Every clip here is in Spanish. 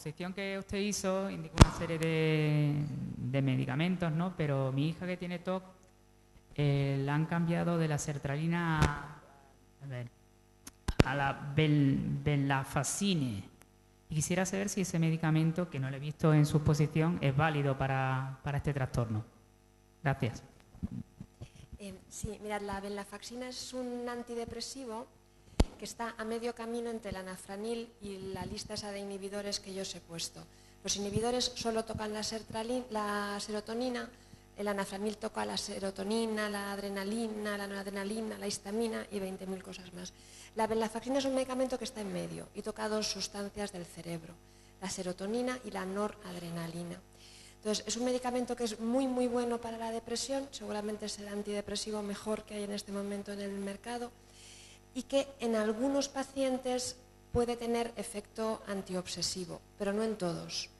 exposición que usted hizo indica una serie de medicamentos, ¿no? Pero mi hija que tiene TOC la han cambiado de la sertralina a la venlafaxine. Y quisiera saber si ese medicamento, que no lo he visto en su exposición, es válido para este trastorno. Gracias. Sí, mirad, la venlafaxina es un antidepresivo que está a medio camino entre el anafranil y la lista esa de inhibidores que yo os he puesto. Los inhibidores solo tocan la serotonina, el anafranil toca la serotonina, la adrenalina, la noradrenalina, la histamina y 20.000 cosas más. La venlafaxina es un medicamento que está en medio y toca dos sustancias del cerebro, la serotonina y la noradrenalina. Entonces, es un medicamento que es muy, muy bueno para la depresión, seguramente es el antidepresivo mejor que hay en este momento en el mercado, y que en algunos pacientes puede tener efecto antiobsesivo, pero no en todos.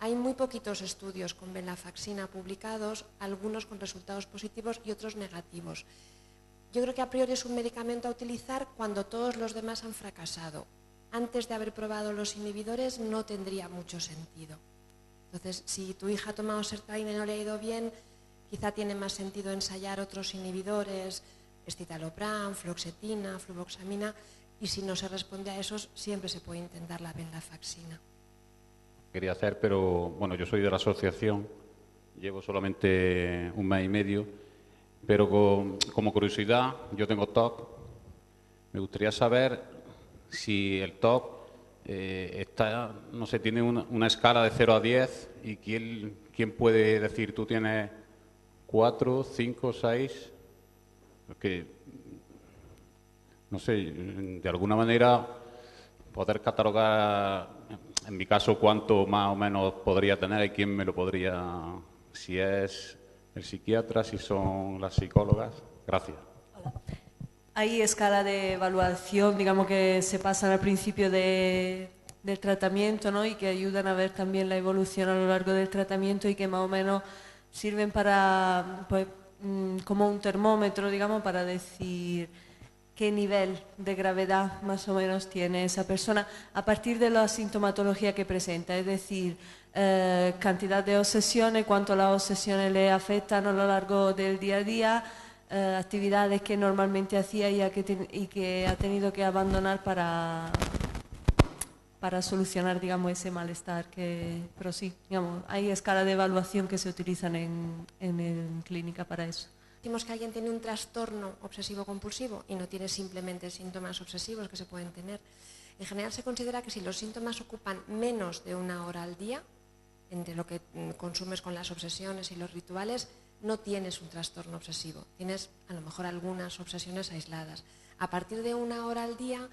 Hay muy poquitos estudios con venlafaxina publicados, algunos con resultados positivos y otros negativos. Yo creo que a priori es un medicamento a utilizar cuando todos los demás han fracasado. Antes de haber probado los inhibidores no tendría mucho sentido. Entonces, si tu hija ha tomado sertralina y no le ha ido bien, quizá tiene más sentido ensayar otros inhibidores, escitalopram, fluoxetina, fluvoxamina, y si no se responde a esos, siempre se puede intentar la venlafaxina. Quería hacer, pero bueno, yo soy de la asociación, llevo solamente un mes y medio, pero como curiosidad, yo tengo TOC, me gustaría saber si el TOC está, no sé, tiene una escala de 0 a 10 y quién puede decir, tú tienes 4, 5, 6, porque, no sé, de alguna manera poder catalogar, en mi caso, cuánto más o menos podría tener y quién me lo podría, si es el psiquiatra, si son las psicólogas. Gracias. Hay escala de evaluación, digamos, que se pasan al principio del tratamiento, ¿no? Y que ayudan a ver también la evolución a lo largo del tratamiento y que más o menos sirven para, pues, como un termómetro, digamos, para decir qué nivel de gravedad más o menos tiene esa persona a partir de la sintomatología que presenta, es decir, cantidad de obsesiones, cuánto las obsesiones le afectan a lo largo del día a día, actividades que normalmente hacía y que ha tenido que abandonar para solucionar, digamos, ese malestar. Pero sí, digamos, hay escalas de evaluación que se utilizan en clínica para eso. Decimos que alguien tiene un trastorno obsesivo-compulsivo y no tiene simplemente síntomas obsesivos que se pueden tener. En general se considera que si los síntomas ocupan menos de 1 hora al día, entre lo que consumes con las obsesiones y los rituales, no tienes un trastorno obsesivo, tienes a lo mejor algunas obsesiones aisladas. A partir de 1 hora al día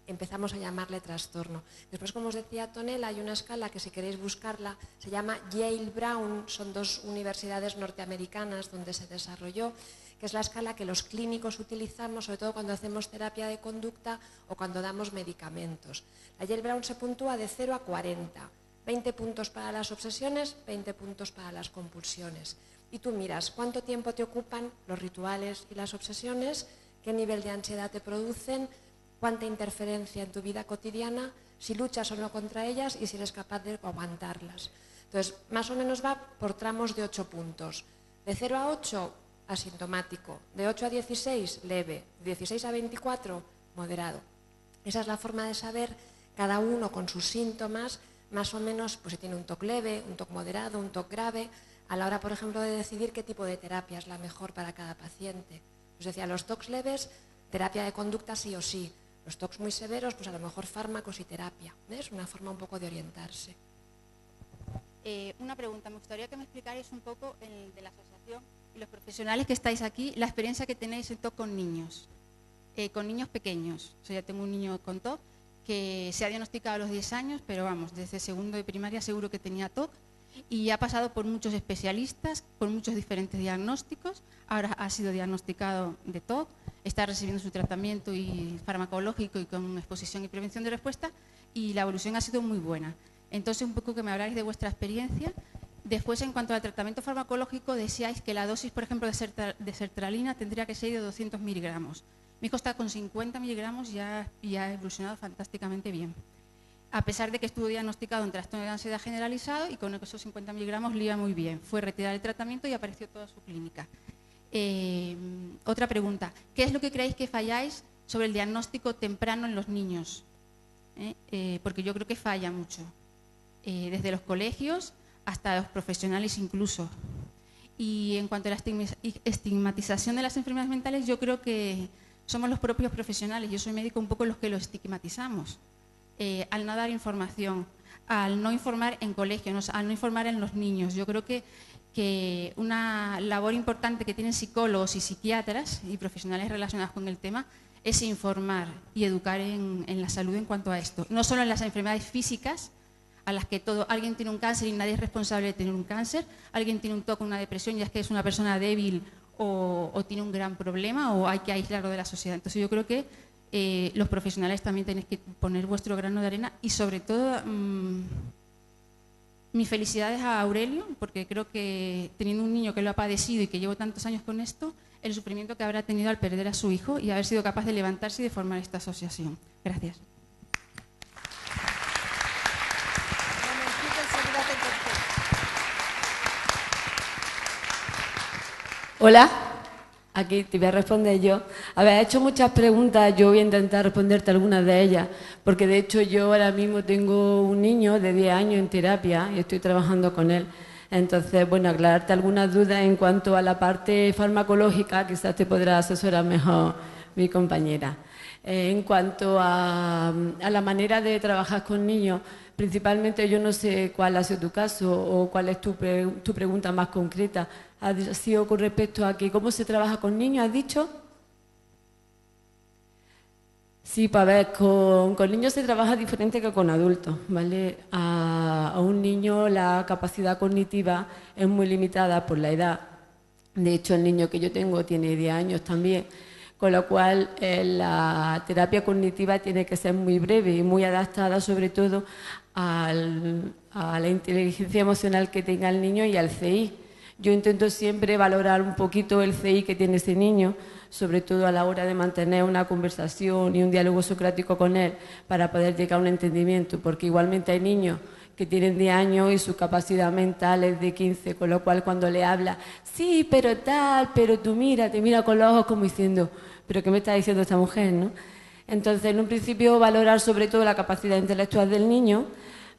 empezamos a llamarle trastorno. Después, como os decía Tonel, hay una escala que si queréis buscarla se llama Yale-Brown, son dos universidades norteamericanas donde se desarrolló, que es la escala que los clínicos utilizamos, sobre todo cuando hacemos terapia de conducta o cuando damos medicamentos. La Yale-Brown se puntúa de 0 a 40, 20 puntos para las obsesiones, 20 puntos para las compulsiones. Y tú miras cuánto tiempo te ocupan los rituales y las obsesiones, qué nivel de ansiedad te producen, cuánta interferencia en tu vida cotidiana, si luchas o no contra ellas y si eres capaz de aguantarlas. Entonces, más o menos va por tramos de 8 puntos. De 0 a 8, asintomático. De 8 a 16, leve. De 16 a 24, moderado. Esa es la forma de saber, cada uno con sus síntomas, más o menos, pues si tiene un TOC leve, un TOC moderado, un TOC grave, a la hora, por ejemplo, de decidir qué tipo de terapia es la mejor para cada paciente. Os decía, los TOCs leves, terapia de conducta sí o sí. Los TOCs muy severos, pues a lo mejor fármacos y terapia. Es una forma un poco de orientarse. Una pregunta, me gustaría que me explicarais un poco de la asociación y los profesionales que estáis aquí, la experiencia que tenéis en TOC con niños pequeños. O sea, ya tengo un niño con TOC que se ha diagnosticado a los 10 años, pero vamos, desde segundo de primaria seguro que tenía TOC y ha pasado por muchos especialistas, por muchos diferentes diagnósticos, ahora ha sido diagnosticado de TOC, está recibiendo su tratamiento y farmacológico y con exposición y prevención de respuesta y la evolución ha sido muy buena. Entonces, un poco que me habláis de vuestra experiencia. Después, en cuanto al tratamiento farmacológico, decíais que la dosis, por ejemplo, de sertralina tendría que ser de 200 miligramos. Mi hijo está con 50 miligramos y ya ha evolucionado fantásticamente bien. a pesar de que estuvo diagnosticado un trastorno de ansiedad generalizado y con esos 50 miligramos le iba muy bien. Fue retirar el tratamiento y apareció toda su clínica. Otra pregunta, ¿qué es lo que creéis que falláis sobre el diagnóstico temprano en los niños? Porque yo creo que falla mucho, desde los colegios hasta los profesionales incluso. Y en cuanto a la estigmatización de las enfermedades mentales, yo creo que somos los propios profesionales, yo soy médico, un poco los que lo estigmatizamos, al no dar información, al no informar en colegios, al no informar en los niños. Yo creo que una labor importante que tienen psicólogos y psiquiatras y profesionales relacionados con el tema es informar y educar en la salud en cuanto a esto. No solo en las enfermedades físicas, a las que alguien tiene un cáncer y nadie es responsable de tener un cáncer, alguien tiene un TOC, una depresión, ya es que es una persona débil o tiene un gran problema o hay que aislarlo de la sociedad. Entonces yo creo que los profesionales también tenéis que poner vuestro grano de arena y sobre todo mis felicidades a Aurelio, porque creo que teniendo un niño que lo ha padecido y que llevo tantos años con esto, el sufrimiento que habrá tenido al perder a su hijo y haber sido capaz de levantarse y de formar esta asociación. Gracias. Hola, aquí te voy a responder yo. A ver, he hecho muchas preguntas, yo voy a intentar responderte algunas de ellas, porque de hecho yo ahora mismo tengo un niño de 10 años en terapia y estoy trabajando con él. Entonces, bueno, aclararte algunas dudas en cuanto a la parte farmacológica, quizás te podrá asesorar mejor mi compañera. En cuanto a la manera de trabajar con niños, principalmente yo no sé cuál ha sido tu caso o cuál es tu pregunta más concreta. ¿Ha sido con respecto a que cómo se trabaja con niños, has dicho? Sí, pues a ver, con niños se trabaja diferente que con adultos, ¿vale? A un niño la capacidad cognitiva es muy limitada por la edad. De hecho, el niño que yo tengo tiene 10 años también, con lo cual la terapia cognitiva tiene que ser muy breve y muy adaptada sobre todo a la inteligencia emocional que tenga el niño y al CI. Yo intento siempre valorar un poquito el CI que tiene ese niño, sobre todo a la hora de mantener una conversación y un diálogo socrático con él para poder llegar a un entendimiento, porque igualmente hay niños que tienen 10 años y su capacidad mental es de 15, con lo cual cuando le habla, sí, pero tal, pero tú mira, te mira con los ojos como diciendo, pero ¿qué me está diciendo esta mujer, no? Entonces, en un principio, valorar sobre todo la capacidad intelectual del niño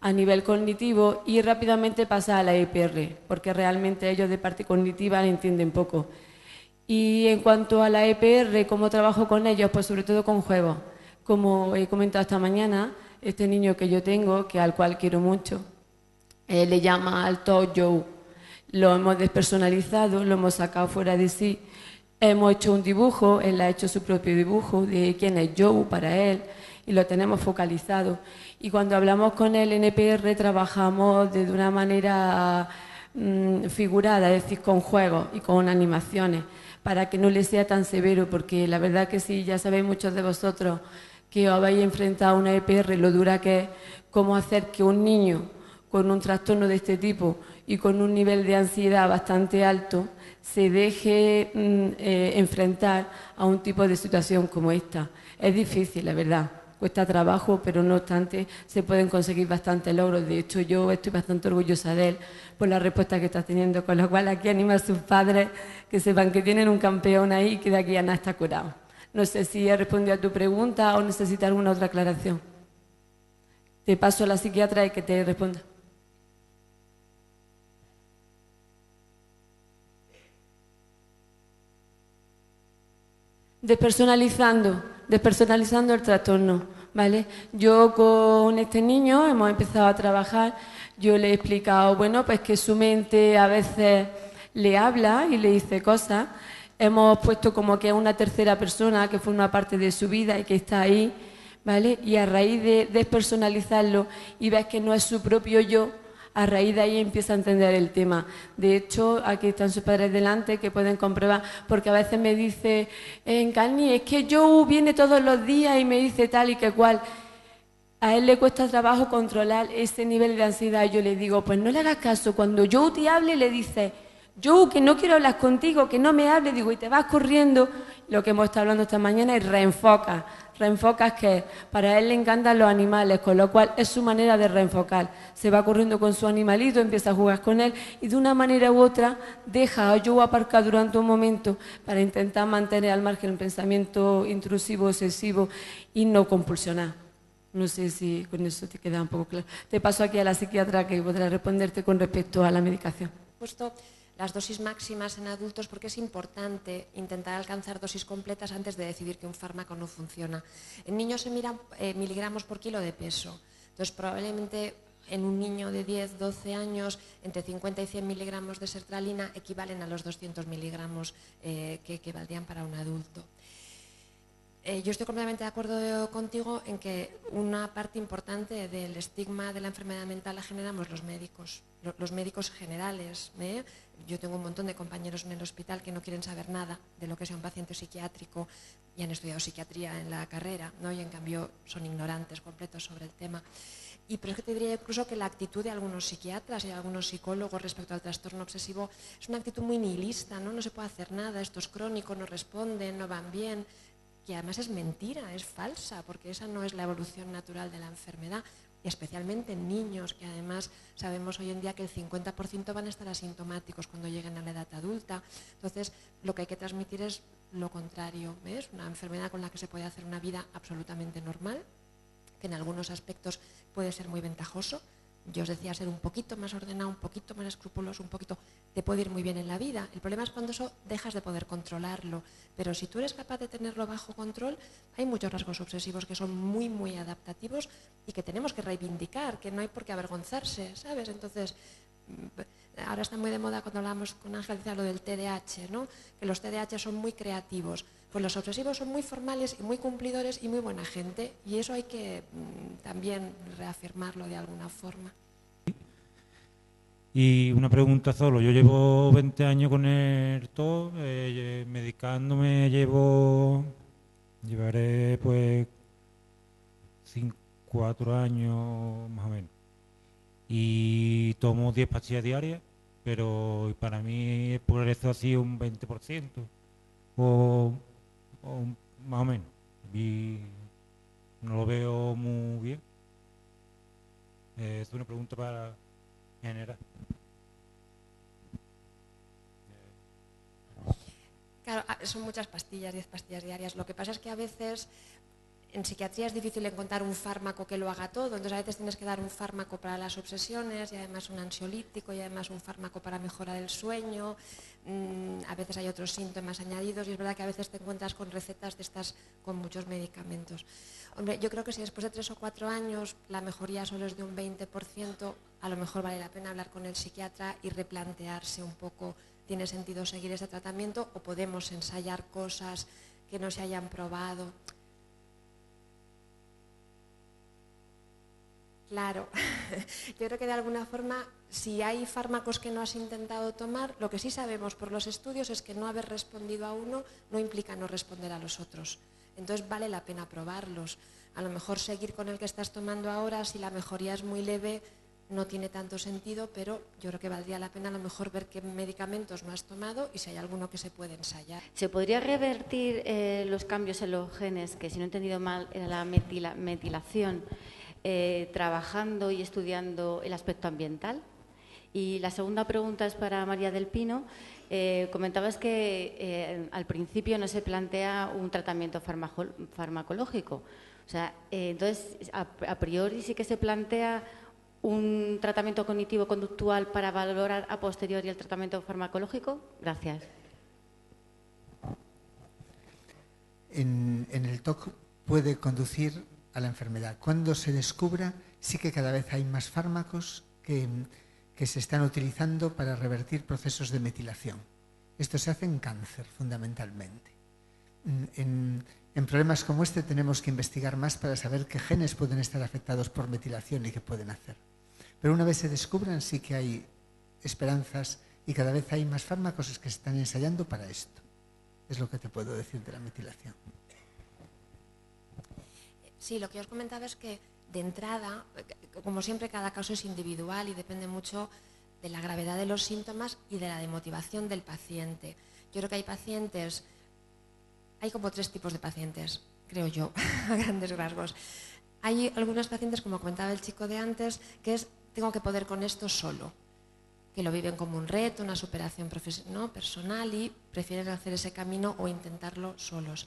a nivel cognitivo y rápidamente pasar a la EPR, porque realmente ellos de parte cognitiva le entienden poco. Y en cuanto a la EPR, ¿cómo trabajo con ellos? Pues sobre todo con juegos. Como he comentado esta mañana, este niño que yo tengo, que al cual quiero mucho, le llama al TOC Joe. Lo hemos despersonalizado, lo hemos sacado fuera de sí. Hemos hecho un dibujo, él ha hecho su propio dibujo de quién es Joe para él y lo tenemos focalizado. Y cuando hablamos con él en EPR trabajamos de una manera figurada, es decir, con juegos y con animaciones, para que no le sea tan severo, porque la verdad que sí, ya sabéis muchos de vosotros que os habéis enfrentado a una EPR, lo dura que es, cómo hacer que un niño con un trastorno de este tipo y con un nivel de ansiedad bastante alto se deje enfrentar a un tipo de situación como esta. Es difícil, la verdad. Cuesta trabajo, pero no obstante se pueden conseguir bastantes logros. De hecho, yo estoy bastante orgullosa de él por la respuesta que está teniendo, con lo cual aquí anima a sus padres que sepan que tienen un campeón ahí y que de aquí a nada está curado. No sé si he respondido a tu pregunta o necesitas alguna otra aclaración. Te paso a la psiquiatra y que te responda. Despersonalizando el trastorno, ¿vale? Yo con este niño hemos empezado a trabajar, yo le he explicado, bueno, pues que su mente a veces le habla y le dice cosas, hemos puesto como que a una tercera persona que forma parte de su vida y que está ahí, ¿vale? Y a raíz de despersonalizarlo y ves que no es su propio yo, a raíz de ahí empieza a entender el tema. De hecho, aquí están sus padres delante que pueden comprobar, porque a veces me dice, Encarni, es que Joe viene todos los días y me dice tal y que cual. A él le cuesta trabajo controlar ese nivel de ansiedad. Yo le digo, pues no le hagas caso. Cuando Joe te hable, le dice, yo que no quiero hablar contigo, que no me hable, digo, y te vas corriendo. Lo que hemos estado hablando esta mañana es reenfocas. Reenfocas que para él le encantan los animales, con lo cual es su manera de reenfocar. Se va corriendo con su animalito, empieza a jugar con él y de una manera u otra deja a Joe aparcar durante un momento para intentar mantener al margen el pensamiento intrusivo, obsesivo y no compulsionar. No sé si con eso te queda un poco claro. Te paso aquí a la psiquiatra que podrá responderte con respecto a la medicación. Puesto las dosis máximas en adultos porque es importante intentar alcanzar dosis completas antes de decidir que un fármaco no funciona. En niños se miran miligramos por kilo de peso. Entonces, probablemente en un niño de 10, 12 años, entre 50 y 100 miligramos de sertralina equivalen a los 200 miligramos que valdrían para un adulto. Yo estoy completamente de acuerdo contigo en que una parte importante del estigma de la enfermedad mental la generamos los médicos generales. Yo tengo un montón de compañeros en el hospital que no quieren saber nada de lo que sea un paciente psiquiátrico y han estudiado psiquiatría en la carrera, ¿no? Y en cambio son ignorantes completos sobre el tema. Pero es que te diría incluso que la actitud de algunos psiquiatras y de algunos psicólogos respecto al trastorno obsesivo es una actitud muy nihilista, ¿no? No se puede hacer nada, esto es crónico, no responden, no van bien. Que además es mentira, es falsa, porque esa no es la evolución natural de la enfermedad, y especialmente en niños, que además sabemos hoy en día que el 50% van a estar asintomáticos cuando lleguen a la edad adulta. Entonces, lo que hay que transmitir es lo contrario, ¿ves? Una enfermedad con la que se puede hacer una vida absolutamente normal, que en algunos aspectos puede ser muy ventajoso. Yo os decía, ser un poquito más ordenado, un poquito más escrupuloso, un poquito, te puede ir muy bien en la vida. El problema es cuando eso dejas de poder controlarlo. Pero si tú eres capaz de tenerlo bajo control, hay muchos rasgos obsesivos que son muy, muy adaptativos y que tenemos que reivindicar, que no hay por qué avergonzarse, ¿sabes? Entonces, ahora está muy de moda cuando hablamos con Ángel, decía lo del TDAH, ¿no? Que los TDAH son muy creativos. Pues los obsesivos son muy formales y muy cumplidores y muy buena gente, y eso hay que también reafirmarlo de alguna forma. Y una pregunta solo, yo llevo 20 años con el TOC, medicándome llevaré pues 4 años más o menos. Y tomo 10 pastillas diarias, pero para mí el progreso ha sido un 20%. O más o menos, y no lo veo muy bien. Es una pregunta para general. Claro, son muchas pastillas, 10 pastillas diarias. Lo que pasa es que a veces en psiquiatría es difícil encontrar un fármaco que lo haga todo, entonces a veces tienes que dar un fármaco para las obsesiones y además un ansiolítico y además un fármaco para mejorar el sueño. A veces hay otros síntomas añadidos y es verdad que a veces te encuentras con recetas de estas con muchos medicamentos. Hombre, yo creo que si después de 3 o 4 años la mejoría solo es de un 20%, a lo mejor vale la pena hablar con el psiquiatra y replantearse un poco, ¿tiene sentido seguir ese tratamiento o podemos ensayar cosas que no se hayan probado? Claro, yo creo que de alguna forma, si hay fármacos que no has intentado tomar, lo que sí sabemos por los estudios es que no haber respondido a uno no implica no responder a los otros. Entonces vale la pena probarlos. A lo mejor seguir con el que estás tomando ahora, si la mejoría es muy leve, no tiene tanto sentido, pero yo creo que valdría la pena a lo mejor ver qué medicamentos no has tomado y si hay alguno que se puede ensayar. ¿Se podría revertir los cambios en los genes, que si no he entendido mal era la metilación, trabajando y estudiando el aspecto ambiental? Y la segunda pregunta es para María del Pino. Comentabas que al principio no se plantea un tratamiento farmacológico. O sea, entonces, a priori sí que se plantea un tratamiento cognitivo-conductual para valorar a posteriori el tratamiento farmacológico. Gracias. En el TOC puede conducir a la enfermedad. Cuando se descubra, sí que cada vez hay más fármacos que se están utilizando para revertir procesos de metilación. Esto se hace en cáncer, fundamentalmente. En problemas como este tenemos que investigar más para saber qué genes pueden estar afectados por metilación y qué pueden hacer. Pero una vez se descubran, sí que hay esperanzas y cada vez hay más fármacos que se están ensayando para esto. Es lo que te puedo decir de la metilación. Sí, lo que os comentaba es que de entrada, como siempre, cada caso es individual y depende mucho de la gravedad de los síntomas y de la demotivación del paciente. Yo creo que hay pacientes, hay como 3 tipos de pacientes, creo yo, a grandes rasgos. Hay algunos pacientes, como comentaba el chico de antes, que es tengo que poder con esto solo, que lo viven como un reto, una superación personal y prefieren hacer ese camino o intentarlo solos.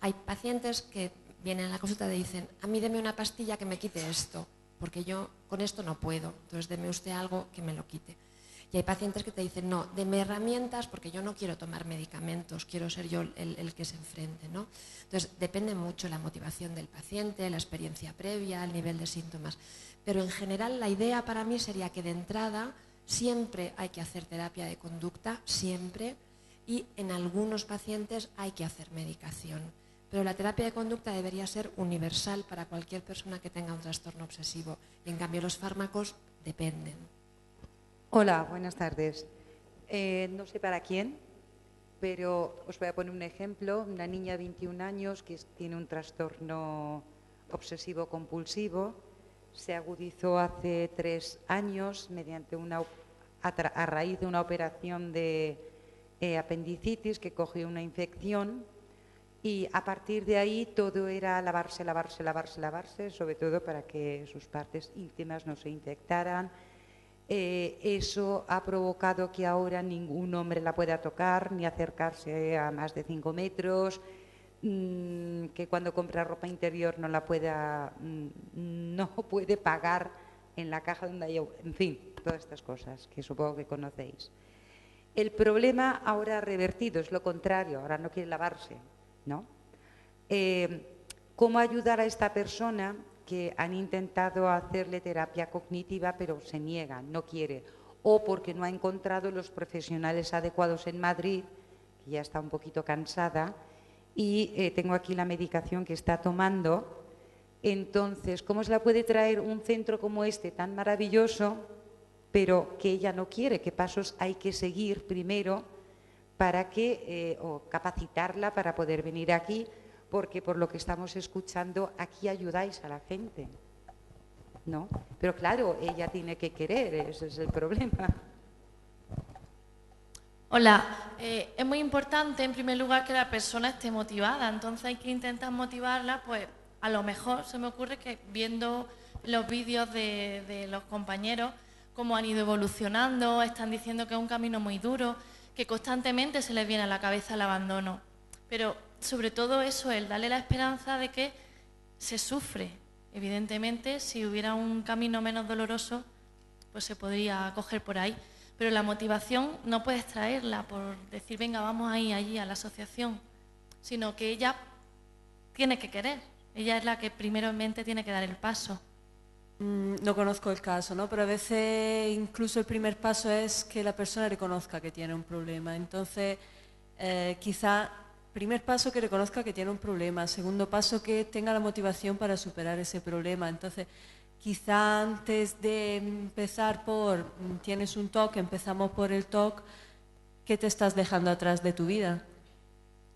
Hay pacientes que vienen a la consulta y dicen, a mí deme una pastilla que me quite esto, porque yo con esto no puedo, entonces deme usted algo que me lo quite. Y hay pacientes que te dicen, no, deme herramientas porque yo no quiero tomar medicamentos, quiero ser yo el que se enfrente, ¿no? Entonces depende mucho la motivación del paciente, la experiencia previa, el nivel de síntomas. Pero en general la idea para mí sería que de entrada siempre hay que hacer terapia de conducta, siempre, y en algunos pacientes hay que hacer medicación. Pero la terapia de conducta debería ser universal para cualquier persona que tenga un trastorno obsesivo. Y en cambio los fármacos dependen. Hola, buenas tardes. No sé para quién, pero os voy a poner un ejemplo. Una niña de 21 años que tiene un trastorno obsesivo-compulsivo. Se agudizó hace 3 años mediante a raíz de una operación de apendicitis que cogió una infección. Y a partir de ahí todo era lavarse, sobre todo para que sus partes íntimas no se infectaran. Eso ha provocado que ahora ningún hombre la pueda tocar ni acercarse a más de 5 metros, que cuando compra ropa interior no puede pagar en la caja donde hay, en fin, todas estas cosas que supongo que conocéis. El problema ahora revertido es lo contrario, ahora no quiere lavarse, ¿no? ¿Cómo ayudar a esta persona que han intentado hacerle terapia cognitiva pero se niega, no quiere, o porque no ha encontrado los profesionales adecuados en Madrid, que ya está un poquito cansada, y tengo aquí la medicación que está tomando? Entonces, ¿cómo se la puede traer un centro como este tan maravilloso, pero que ella no quiere? ¿Qué pasos hay que seguir primero para que, o capacitarla para poder venir aquí? Porque por lo que estamos escuchando, aquí ayudáis a la gente, ¿no? Pero claro, ella tiene que querer, ese es el problema. Hola, es muy importante en primer lugar que la persona esté motivada, entonces hay que intentar motivarla, pues a lo mejor se me ocurre que viendo los vídeos de los compañeros, cómo han ido evolucionando, están diciendo que es un camino muy duro, que constantemente se les viene a la cabeza el abandono, pero sobre todo eso, el darle la esperanza de que se sufre. Evidentemente, si hubiera un camino menos doloroso, pues se podría coger por ahí. Pero la motivación no puedes traerla por decir, venga, vamos a ir allí a la asociación, sino que ella tiene que querer. Ella es la que primeramente tiene que dar el paso. No conozco el caso, ¿no? Pero a veces incluso el primer paso es que la persona reconozca que tiene un problema. Entonces, quizá primer paso que reconozca que tiene un problema, segundo paso que tenga la motivación para superar ese problema. Entonces, quizá antes de empezar tienes un TOC, empezamos por el TOC, ¿qué te estás dejando atrás de tu vida?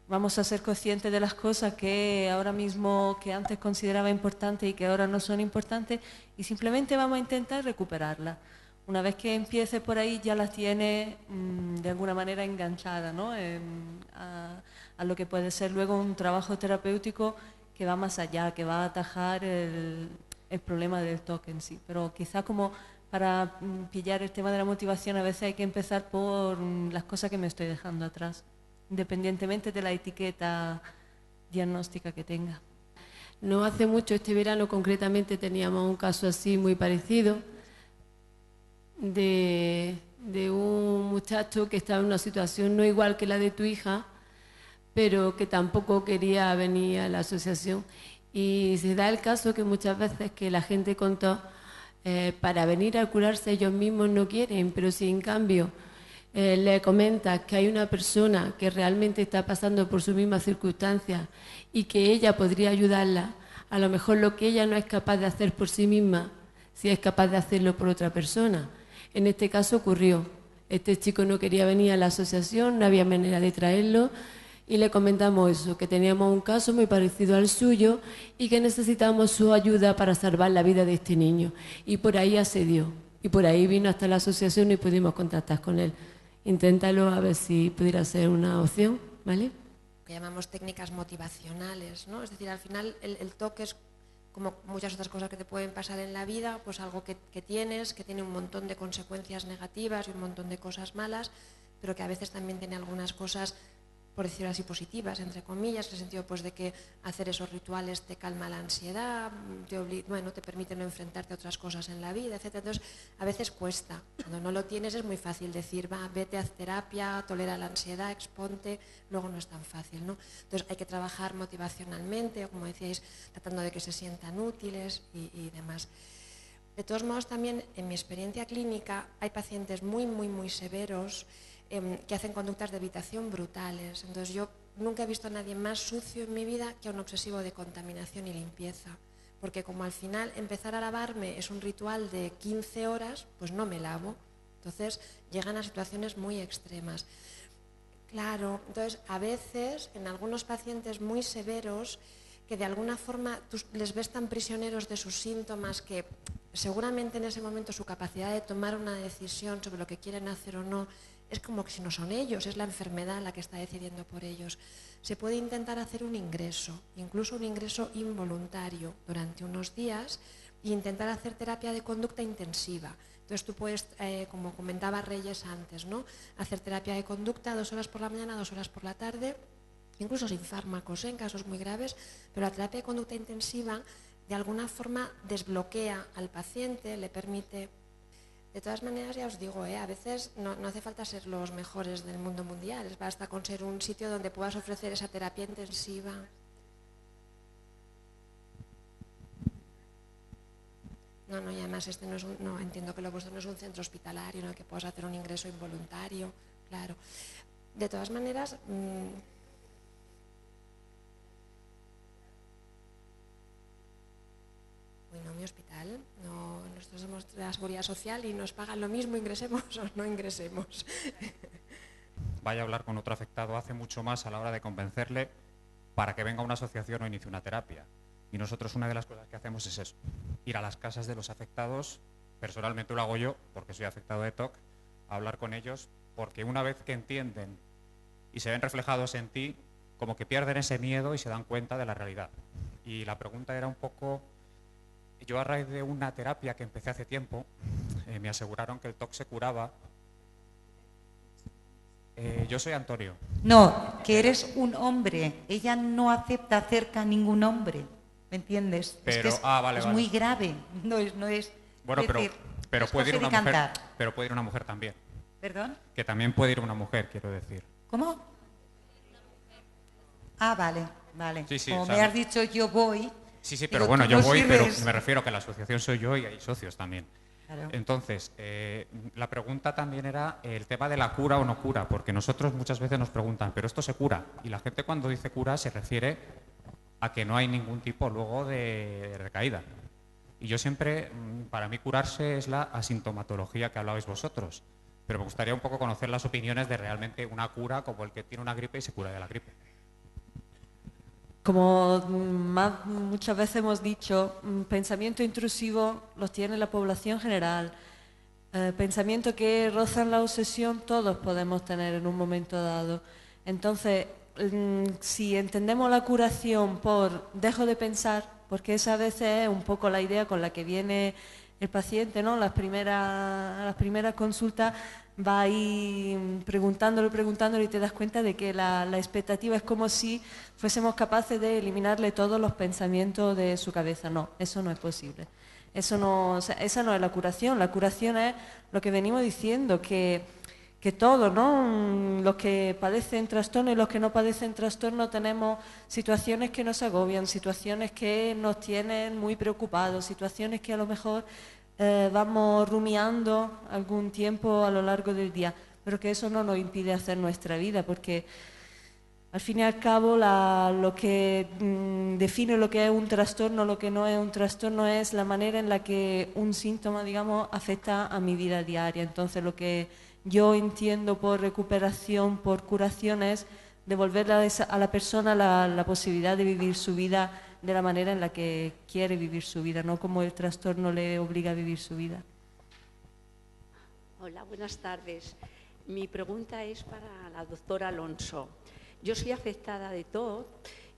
Vamos a ser conscientes de las cosas que ahora mismo, que antes consideraba importantes y que ahora no son importantes, y simplemente vamos a intentar recuperarlas. Una vez que empieces por ahí ya las tienes de alguna manera enganchadas, ¿no? A lo que puede ser luego un trabajo terapéutico que va más allá, que va a atajar el problema del TOC en sí. Pero quizá como para pillar el tema de la motivación a veces hay que empezar por las cosas que me estoy dejando atrás, independientemente de la etiqueta diagnóstica que tenga. No hace mucho, este verano concretamente, teníamos un caso así muy parecido de un muchacho que estaba en una situación no igual que la de tu hija, pero que tampoco quería venir a la asociación. Y se da el caso que muchas veces que la gente con TOC, para venir a curarse ellos mismos no quieren, pero si en cambio le comentas que hay una persona que realmente está pasando por sus mismas circunstancias y que ella podría ayudarla, a lo mejor lo que ella no es capaz de hacer por sí misma, si es capaz de hacerlo por otra persona. En este caso ocurrió. Este chico no quería venir a la asociación, no había manera de traerlo y le comentamos eso, que teníamos un caso muy parecido al suyo y que necesitábamos su ayuda para salvar la vida de este niño. Y por ahí accedió. Y por ahí vino hasta la asociación y pudimos contactar con él. Inténtalo a ver si pudiera ser una opción, ¿vale? Que llamamos técnicas motivacionales, ¿no? Es decir, al final el TOC es, como muchas otras cosas que te pueden pasar en la vida, pues algo que tienes, que tiene un montón de consecuencias negativas y un montón de cosas malas, pero que a veces también tiene algunas cosas, por decirlo así, positivas, entre comillas, en el sentido pues de que hacer esos rituales te calma la ansiedad, te permite no enfrentarte a otras cosas en la vida, etc. Entonces, a veces cuesta. Cuando no lo tienes es muy fácil decir, vete a hacer terapia, tolera la ansiedad, exponte, luego no es tan fácil, ¿no? Entonces, hay que trabajar motivacionalmente, o como decíais, tratando de que se sientan útiles y demás. De todos modos, también en mi experiencia clínica hay pacientes muy, muy, muy severos que hacen conductas de evitación brutales. Entonces yo nunca he visto a nadie más sucio en mi vida que a un obsesivo de contaminación y limpieza. Porque como al final empezar a lavarme es un ritual de 15 horas, pues no me lavo. Entonces llegan a situaciones muy extremas. Claro, entonces a veces en algunos pacientes muy severos que de alguna forma tú les ves tan prisioneros de sus síntomas que seguramente en ese momento su capacidad de tomar una decisión sobre lo que quieren hacer o no es como que si no son ellos, es la enfermedad la que está decidiendo por ellos. Se puede intentar hacer un ingreso, incluso un ingreso involuntario durante unos días e intentar hacer terapia de conducta intensiva. Entonces tú puedes, como comentaba Reyes antes, ¿no? Hacer terapia de conducta 2 horas por la mañana, 2 horas por la tarde, incluso sin fármacos, en casos muy graves, pero la terapia de conducta intensiva de alguna forma desbloquea al paciente, le permite... De todas maneras, ya os digo, a veces no hace falta ser los mejores del mundo mundial, basta con ser un sitio donde puedas ofrecer esa terapia intensiva. No, y además entiendo que lo vuestro no es un centro hospitalario en el que puedas hacer un ingreso involuntario, claro. De todas maneras... Bueno, mi hospital, nosotros somos de la Seguridad Social y nos pagan lo mismo, ingresemos o no ingresemos. Vaya a hablar con otro afectado hace mucho más a la hora de convencerle para que venga a una asociación o inicie una terapia. Y nosotros una de las cosas que hacemos es eso, ir a las casas de los afectados, personalmente lo hago yo porque soy afectado de TOC, a hablar con ellos, porque una vez que entienden y se ven reflejados en ti, como que pierden ese miedo y se dan cuenta de la realidad. Y la pregunta era un poco... Yo a raíz de una terapia que empecé hace tiempo, me aseguraron que el TOC se curaba. Yo soy Antonio. No, que eres un hombre. Ella no acepta cerca a ningún hombre, ¿me entiendes? Pero, es que vale. muy grave, no es bueno, decir, pero puede ir una mujer. cantar. Pero puede ir una mujer también. ¿Perdón? Que también puede ir una mujer, quiero decir. ¿Cómo? Ah, vale. Sí, Como me has dicho, yo voy. Sí, pero bueno, yo voy, pero me refiero a que la asociación soy yo y hay socios también. Claro. Entonces, la pregunta también era el tema de la cura o no cura, porque nosotros muchas veces nos preguntan, ¿pero esto se cura? Y la gente cuando dice cura se refiere a que no hay ningún tipo luego de recaída. Y yo siempre, para mí curarse es la asintomatología que hablabais vosotros, pero me gustaría un poco conocer las opiniones de realmente una cura como el que tiene una gripe y se cura de la gripe. Como muchas veces hemos dicho, pensamiento intrusivo los tiene la población general. Pensamiento que rozan la obsesión todos podemos tener en un momento dado. Entonces, si entendemos la curación por dejo de pensar, porque esa a veces es un poco la idea con la que viene el paciente, ¿no? Las primeras consultas va ahí preguntándole y te das cuenta de que la expectativa es como si fuésemos capaces de eliminarle todos los pensamientos de su cabeza. No, eso no es posible. Esa no es la curación. La curación es lo que venimos diciendo, que todos, ¿no? Los que padecen trastorno y los que no padecen trastorno tenemos situaciones que nos agobian, situaciones que nos tienen muy preocupados, situaciones que a lo mejor vamos rumiando algún tiempo a lo largo del día, pero que eso no nos impide hacer nuestra vida, porque al fin y al cabo lo que define lo que es un trastorno, lo que no es un trastorno es la manera en la que un síntoma, digamos, afecta a mi vida diaria. Entonces lo que yo entiendo por recuperación, por curación, es devolverle a la persona la posibilidad de vivir su vida de la manera en la que quiere vivir su vida, no como el trastorno le obliga a vivir su vida. Hola, buenas tardes. Mi pregunta es para la doctora Alonso. Yo soy afectada de TOC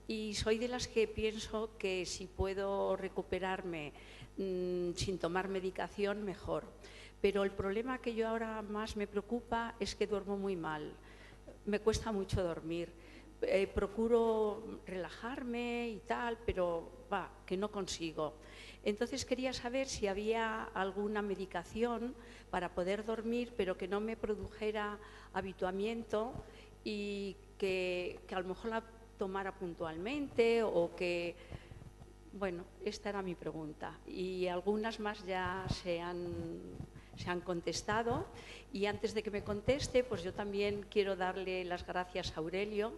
y soy de las que pienso que si puedo recuperarme sin tomar medicación, mejor. Pero el problema que yo ahora más me preocupa es que duermo muy mal. Me cuesta mucho dormir. Procuro relajarme y tal, pero que no consigo. Entonces quería saber si había alguna medicación para poder dormir, pero que no me produjera habituamiento y que a lo mejor la tomara puntualmente o que... Bueno, esta era mi pregunta. Y algunas más ya se han contestado. Y antes de que me conteste, pues yo también quiero darle las gracias a Aurelio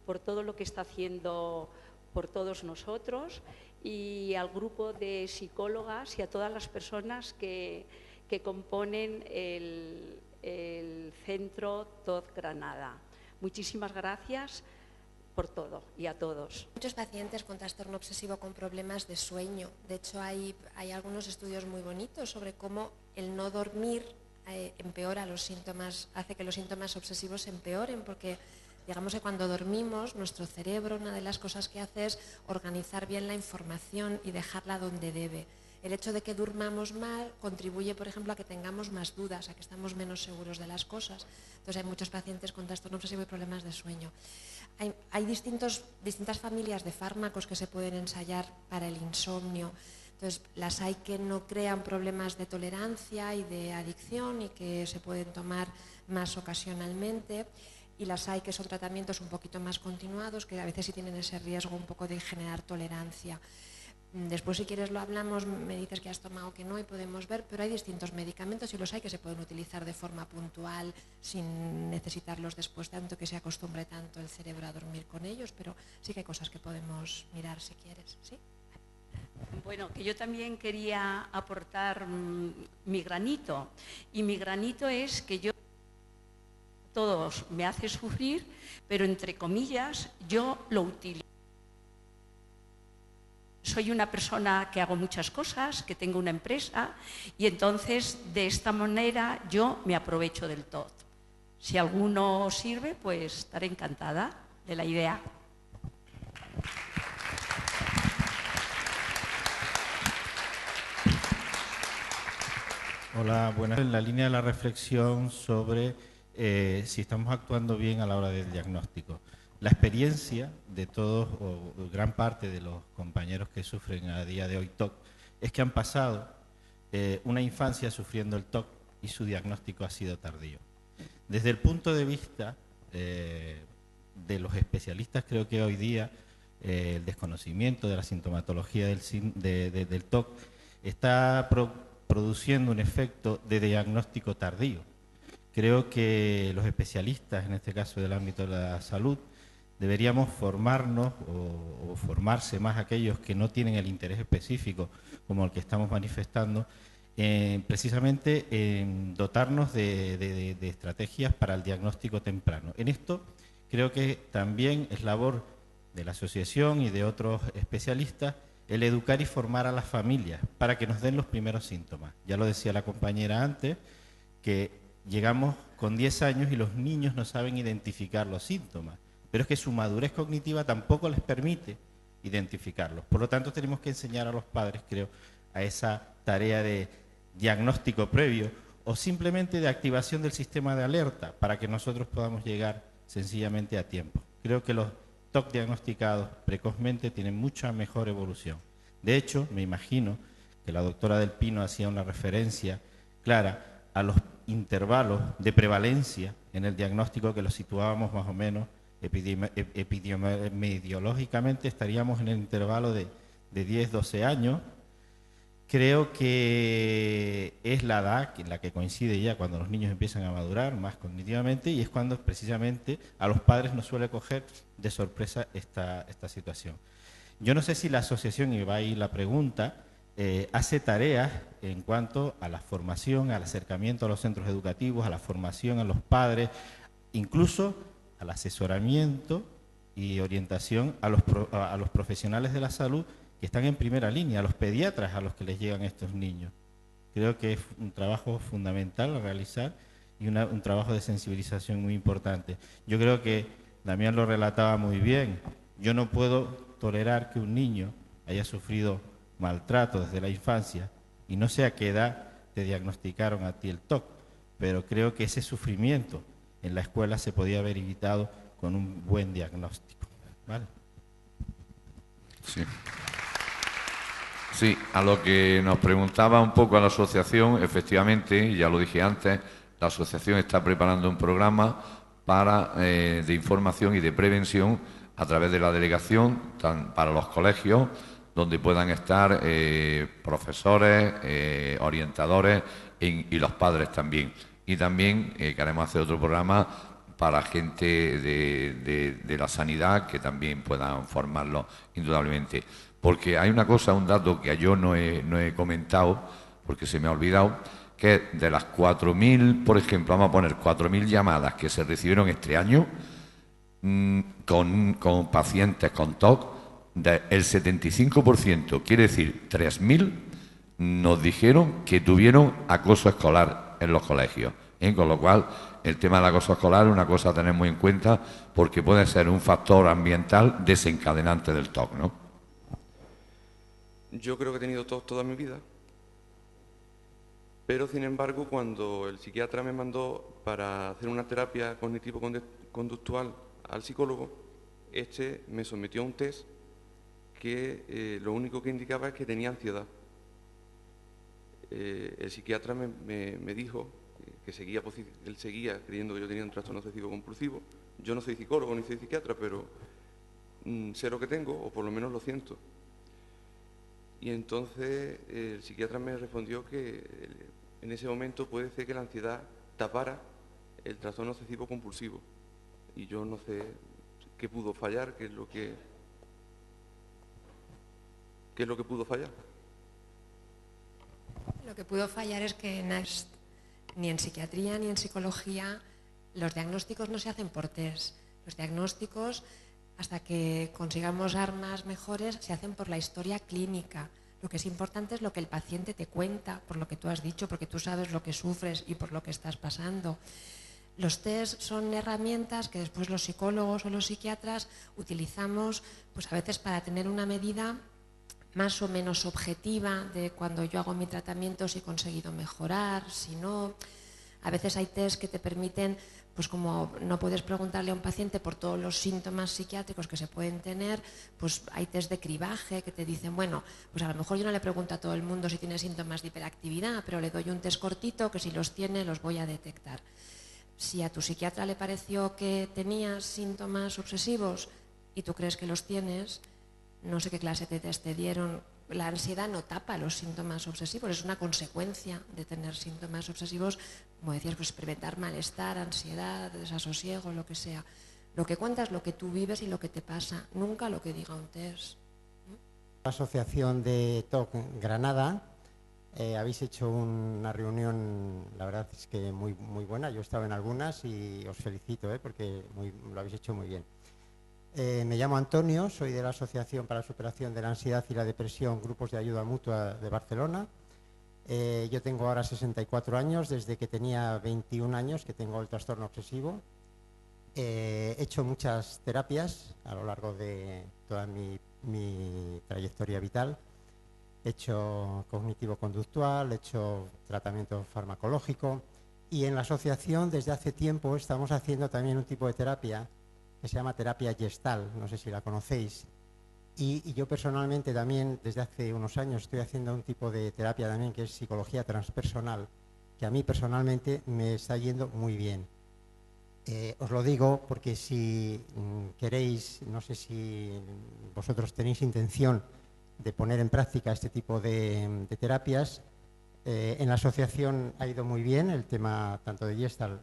por todo lo que está haciendo por todos nosotros y al grupo de psicólogas y a todas las personas que componen el Centro TOC Granada. Muchísimas gracias por todo y a todos. Muchos pacientes con trastorno obsesivo con problemas de sueño. De hecho, hay algunos estudios muy bonitos sobre cómo el no dormir empeora los síntomas, hace que los síntomas obsesivos se empeoren, porque digamos que cuando dormimos, nuestro cerebro, una de las cosas que hace es organizar bien la información y dejarla donde debe. El hecho de que durmamos mal contribuye, por ejemplo, a que tengamos más dudas, a que estamos menos seguros de las cosas. Entonces hay muchos pacientes con trastorno obsesivo y problemas de sueño. Hay distintas familias de fármacos que se pueden ensayar para el insomnio. Entonces las hay que no crean problemas de tolerancia y de adicción y que se pueden tomar más ocasionalmente. Y las hay que son tratamientos un poquito más continuados, que a veces sí tienen ese riesgo un poco de generar tolerancia. Después, si quieres, lo hablamos, me dices que has tomado que no y podemos ver, pero hay distintos medicamentos y los hay que se pueden utilizar de forma puntual sin necesitarlos después, tanto que se acostumbre tanto el cerebro a dormir con ellos, pero sí que hay cosas que podemos mirar si quieres, ¿sí? Bueno, que yo también quería aportar mi granito, y mi granito es que yo todos me hace sufrir, pero entre comillas yo lo utilizo. Soy una persona que hago muchas cosas, que tengo una empresa y entonces de esta manera yo me aprovecho del TOC. Si alguno sirve, pues estaré encantada de la idea. Hola, buenas. En la línea de la reflexión sobre si estamos actuando bien a la hora del diagnóstico. La experiencia de todos o gran parte de los compañeros que sufren a día de hoy TOC es que han pasado una infancia sufriendo el TOC y su diagnóstico ha sido tardío. Desde el punto de vista de los especialistas, creo que hoy día el desconocimiento de la sintomatología del TOC está produciendo un efecto de diagnóstico tardío. Creo que los especialistas, en este caso del ámbito de la salud, deberíamos formarnos o formarse más aquellos que no tienen el interés específico como el que estamos manifestando, precisamente en dotarnos de estrategias para el diagnóstico temprano. En esto creo que también es labor de la asociación y de otros especialistas el educar y formar a las familias para que nos den los primeros síntomas. Ya lo decía la compañera antes, que llegamos con 10 años y los niños no saben identificar los síntomas, pero es que su madurez cognitiva tampoco les permite identificarlos. Por lo tanto, tenemos que enseñar a los padres, creo, a esa tarea de diagnóstico previo o simplemente de activación del sistema de alerta para que nosotros podamos llegar sencillamente a tiempo. Creo que los TOC diagnosticados precozmente tienen mucha mejor evolución. De hecho, me imagino que la doctora Del Pino hacía una referencia clara a los intervalos de prevalencia en el diagnóstico que los situábamos más o menos epidemiológicamente, estaríamos en el intervalo de 10-12 años. Creo que es la edad en la que coincide ya cuando los niños empiezan a madurar más cognitivamente y es cuando precisamente a los padres nos suele coger de sorpresa esta situación. Yo no sé si la asociación, y va ahí la pregunta, hace tareas en cuanto a la formación, al acercamiento a los centros educativos, a la formación a los padres, incluso al asesoramiento y orientación a los profesionales de la salud que están en primera línea, a los pediatras a los que les llegan estos niños. Creo que es un trabajo fundamental a realizar y un trabajo de sensibilización muy importante. Yo creo que Damián lo relataba muy bien. Yo no puedo tolerar que un niño haya sufrido maltrato desde la infancia y no sé a qué edad te diagnosticaron a ti el TOC, pero creo que ese sufrimiento en la escuela se podía haber evitado con un buen diagnóstico. ¿Vale? Sí. Sí, a lo que nos preguntaba un poco a la asociación, efectivamente, ya lo dije antes, la asociación está preparando un programa de información y de prevención a través de la delegación para los colegios, donde puedan estar profesores, orientadores y los padres también. Y también queremos hacer otro programa para gente de la sanidad que también puedan formarlos indudablemente. Porque hay una cosa, un dato que yo no he comentado, porque se me ha olvidado, que de las 4.000, por ejemplo, vamos a poner 4.000 llamadas que se recibieron este año con pacientes con TOC, el 75%, quiere decir 3.000, nos dijeron que tuvieron acoso escolar en los colegios. Con lo cual, el tema del acoso escolar es una cosa a tener muy en cuenta porque puede ser un factor ambiental desencadenante del TOC, ¿no? Yo creo que he tenido TOC toda mi vida, pero sin embargo cuando el psiquiatra me mandó para hacer una terapia cognitivo-conductual al psicólogo, me sometió a un test que lo único que indicaba es que tenía ansiedad. El psiquiatra me dijo que él seguía creyendo que yo tenía un trastorno obsesivo compulsivo. Yo no soy psicólogo ni soy psiquiatra, pero sé lo que tengo, o por lo menos lo siento. Y entonces el psiquiatra me respondió que en ese momento puede ser que la ansiedad tapara el trastorno obsesivo compulsivo. Y yo no sé qué pudo fallar, qué es lo que pudo fallar. Lo que pudo fallar es que ni en psiquiatría ni en psicología los diagnósticos no se hacen por test. Los diagnósticos, hasta que consigamos armas mejores, se hacen por la historia clínica. Lo que es importante es lo que el paciente te cuenta, por lo que tú has dicho, porque tú sabes lo que sufres y por lo que estás pasando. Los test son herramientas que después los psicólogos o los psiquiatras utilizamos, pues a veces para tener una medida más o menos objetiva de cuando yo hago mi tratamiento, si he conseguido mejorar, si no. A veces hay test que te permiten, pues como no puedes preguntarle a un paciente por todos los síntomas psiquiátricos que se pueden tener, pues hay test de cribaje que te dicen, bueno, pues a lo mejor yo no le pregunto a todo el mundo si tiene síntomas de hiperactividad, pero le doy un test cortito que si los tiene los voy a detectar. Si a tu psiquiatra le pareció que tenías síntomas obsesivos y tú crees que los tienes, no sé qué clase de test te dieron. La ansiedad no tapa los síntomas obsesivos, es una consecuencia de tener síntomas obsesivos, como decías, pues experimentar malestar, ansiedad, desasosiego, lo que sea. Lo que cuenta es lo que tú vives y lo que te pasa, nunca lo que diga un test. La Asociación de TOC Granada, habéis hecho una reunión, la verdad es que muy buena. Yo he estado en algunas y os felicito porque lo habéis hecho muy bien. Me llamo Antonio, soy de la Asociación para la Superación de la Ansiedad y la Depresión, Grupos de Ayuda Mutua de Barcelona. Yo tengo ahora 64 años, desde que tenía 21 años que tengo el trastorno obsesivo. He hecho muchas terapias a lo largo de toda mi trayectoria vital. He hecho cognitivo-conductual, he hecho tratamiento farmacológico y en la asociación desde hace tiempo estamos haciendo también un tipo de terapia que se llama terapia Gestalt, no sé si la conocéis. Y yo personalmente también desde hace unos años estoy haciendo un tipo de terapia también que es psicología transpersonal, que a mí personalmente me está yendo muy bien. Os lo digo porque si queréis, no sé si vosotros tenéis intención de poner en práctica este tipo de terapias, en la asociación ha ido muy bien el tema tanto de Gestalt,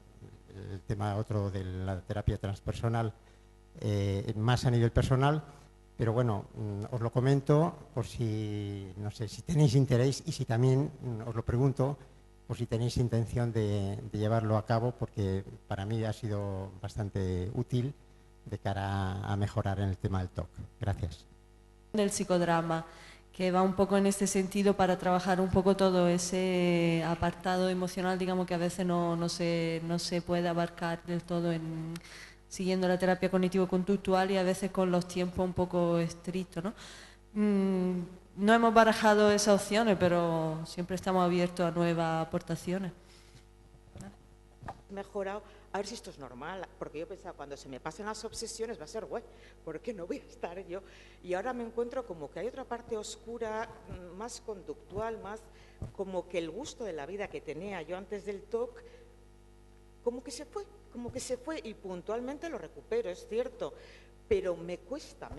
el tema otro de la terapia transpersonal, más a nivel personal, pero bueno, os lo comento por si, no sé, si tenéis interés y si también os lo pregunto por si tenéis intención de llevarlo a cabo, porque para mí ha sido bastante útil de cara a mejorar en el tema del TOC. Gracias. Del psicodrama, que va un poco en este sentido para trabajar un poco todo ese apartado emocional, digamos, que a veces no se puede abarcar del todo siguiendo la terapia cognitivo-conductual y a veces con los tiempos un poco estrictos, ¿no? No hemos barajado esas opciones, pero siempre estamos abiertos a nuevas aportaciones. Mejorado, a ver si esto es normal, porque yo pensaba, cuando se me pasen las obsesiones va a ser guay, porque no voy a estar yo. Y ahora me encuentro como que hay otra parte oscura, más conductual, más como que el gusto de la vida que tenía yo antes del TOC, como que se fue y puntualmente lo recupero, es cierto, pero me cuesta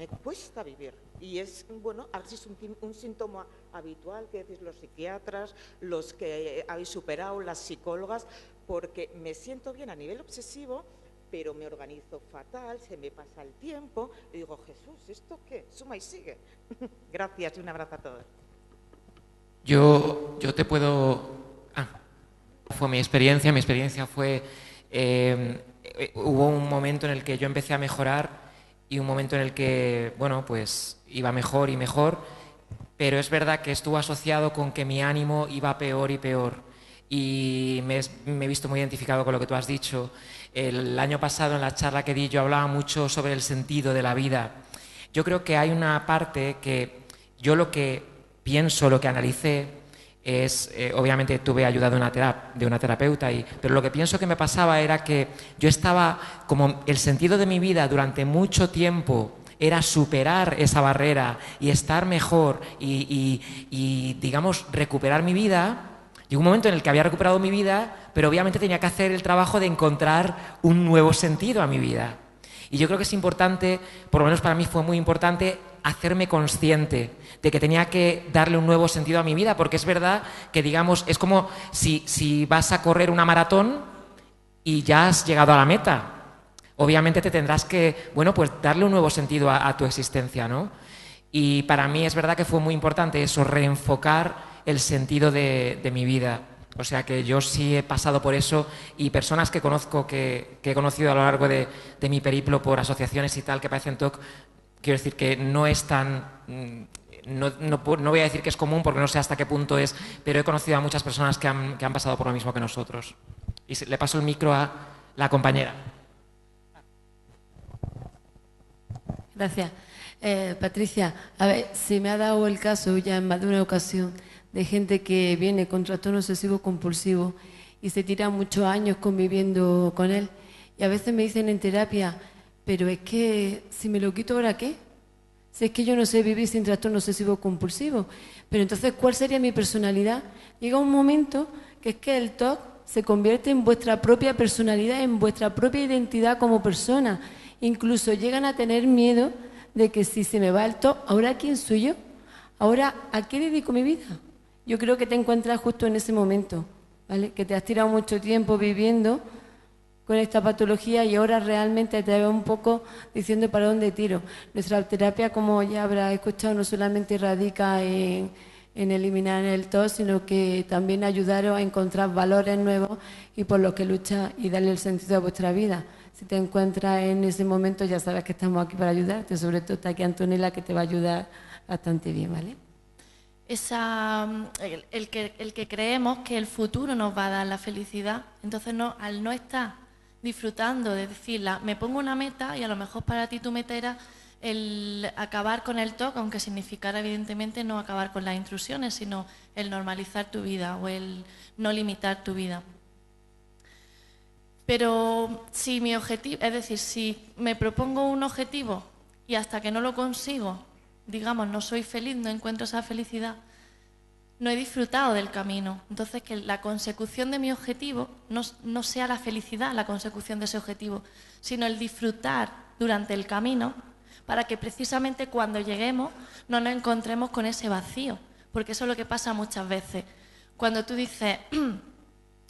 vivir. Y es, bueno, a ver si es un síntoma habitual que decís los psiquiatras, los que habéis superado, las psicólogas, porque me siento bien a nivel obsesivo, pero me organizo fatal, se me pasa el tiempo, y digo, Jesús, ¿esto qué? Suma y sigue. Gracias y un abrazo a todos. Yo te puedo... fue mi experiencia fue... hubo un momento en el que yo empecé a mejorar y un momento en el que, bueno, pues iba mejor y mejor, pero es verdad que estuvo asociado con que mi ánimo iba peor y peor. Y me he visto muy identificado con lo que tú has dicho. El año pasado en la charla que di yo hablaba mucho sobre el sentido de la vida. Yo creo que hay una parte que yo lo que pienso, lo que analicé es, obviamente tuve ayuda de una terapeuta, pero lo que pienso que me pasaba era que yo estaba, como el sentido de mi vida durante mucho tiempo era superar esa barrera y estar mejor y digamos, recuperar mi vida. Llegó un momento en el que había recuperado mi vida, pero obviamente tenía que hacer el trabajo de encontrar un nuevo sentido a mi vida. Y yo creo que es importante, por lo menos para mí fue muy importante, hacerme consciente de que tenía que darle un nuevo sentido a mi vida, porque es verdad que, digamos, es como si vas a correr una maratón y ya has llegado a la meta. Obviamente te tendrás que, bueno, pues darle un nuevo sentido a tu existencia, ¿no? Y para mí es verdad que fue muy importante eso, reenfocar el sentido de mi vida. O sea que yo sí he pasado por eso y personas que conozco, que he conocido a lo largo de mi periplo por asociaciones y tal, que parecen TOC, quiero decir que no es tan... No voy a decir que es común porque no sé hasta qué punto es, pero he conocido a muchas personas que han pasado por lo mismo que nosotros. Y le paso el micro a la compañera. Gracias. Patricia, a ver, se me ha dado el caso ya en más de una ocasión de gente que viene con trastorno obsesivo compulsivo y se tira muchos años conviviendo con él. Y a veces me dicen en terapia, pero es que si me lo quito, ¿ahora qué? Si es que yo no sé vivir sin trastorno obsesivo compulsivo. Pero entonces, ¿cuál sería mi personalidad? Llega un momento que es que el TOC se convierte en vuestra propia personalidad, en vuestra propia identidad como persona. Incluso llegan a tener miedo de que si se me va el TOC, ¿ahora quién soy yo? ¿Ahora a qué dedico mi vida? Yo creo que te encuentras justo en ese momento, ¿vale? Que te has tirado mucho tiempo viviendo con esta patología y ahora realmente te ves un poco diciendo para dónde tiro. Nuestra terapia, como ya habrás escuchado, no solamente radica en eliminar el TOC, sino que también ayudaros a encontrar valores nuevos y por los que luchar y darle el sentido a vuestra vida. Si te encuentras en ese momento, ya sabes que estamos aquí para ayudarte, sobre todo está aquí Antonella, que te va a ayudar bastante bien, ¿vale? El que creemos que el futuro nos va a dar la felicidad, entonces al no estar disfrutando de decirla, me pongo una meta y a lo mejor para ti tu meta era el acabar con el TOC, aunque significara evidentemente no acabar con las intrusiones, sino el normalizar tu vida o el no limitar tu vida. Pero si mi objetivo, es decir, si me propongo un objetivo y hasta que no lo consigo, digamos, no soy feliz, no encuentro esa felicidad, no he disfrutado del camino. Entonces, que la consecución de mi objetivo no sea la felicidad, la consecución de ese objetivo, sino el disfrutar durante el camino para que precisamente cuando lleguemos no nos encontremos con ese vacío. Porque eso es lo que pasa muchas veces. Cuando tú dices,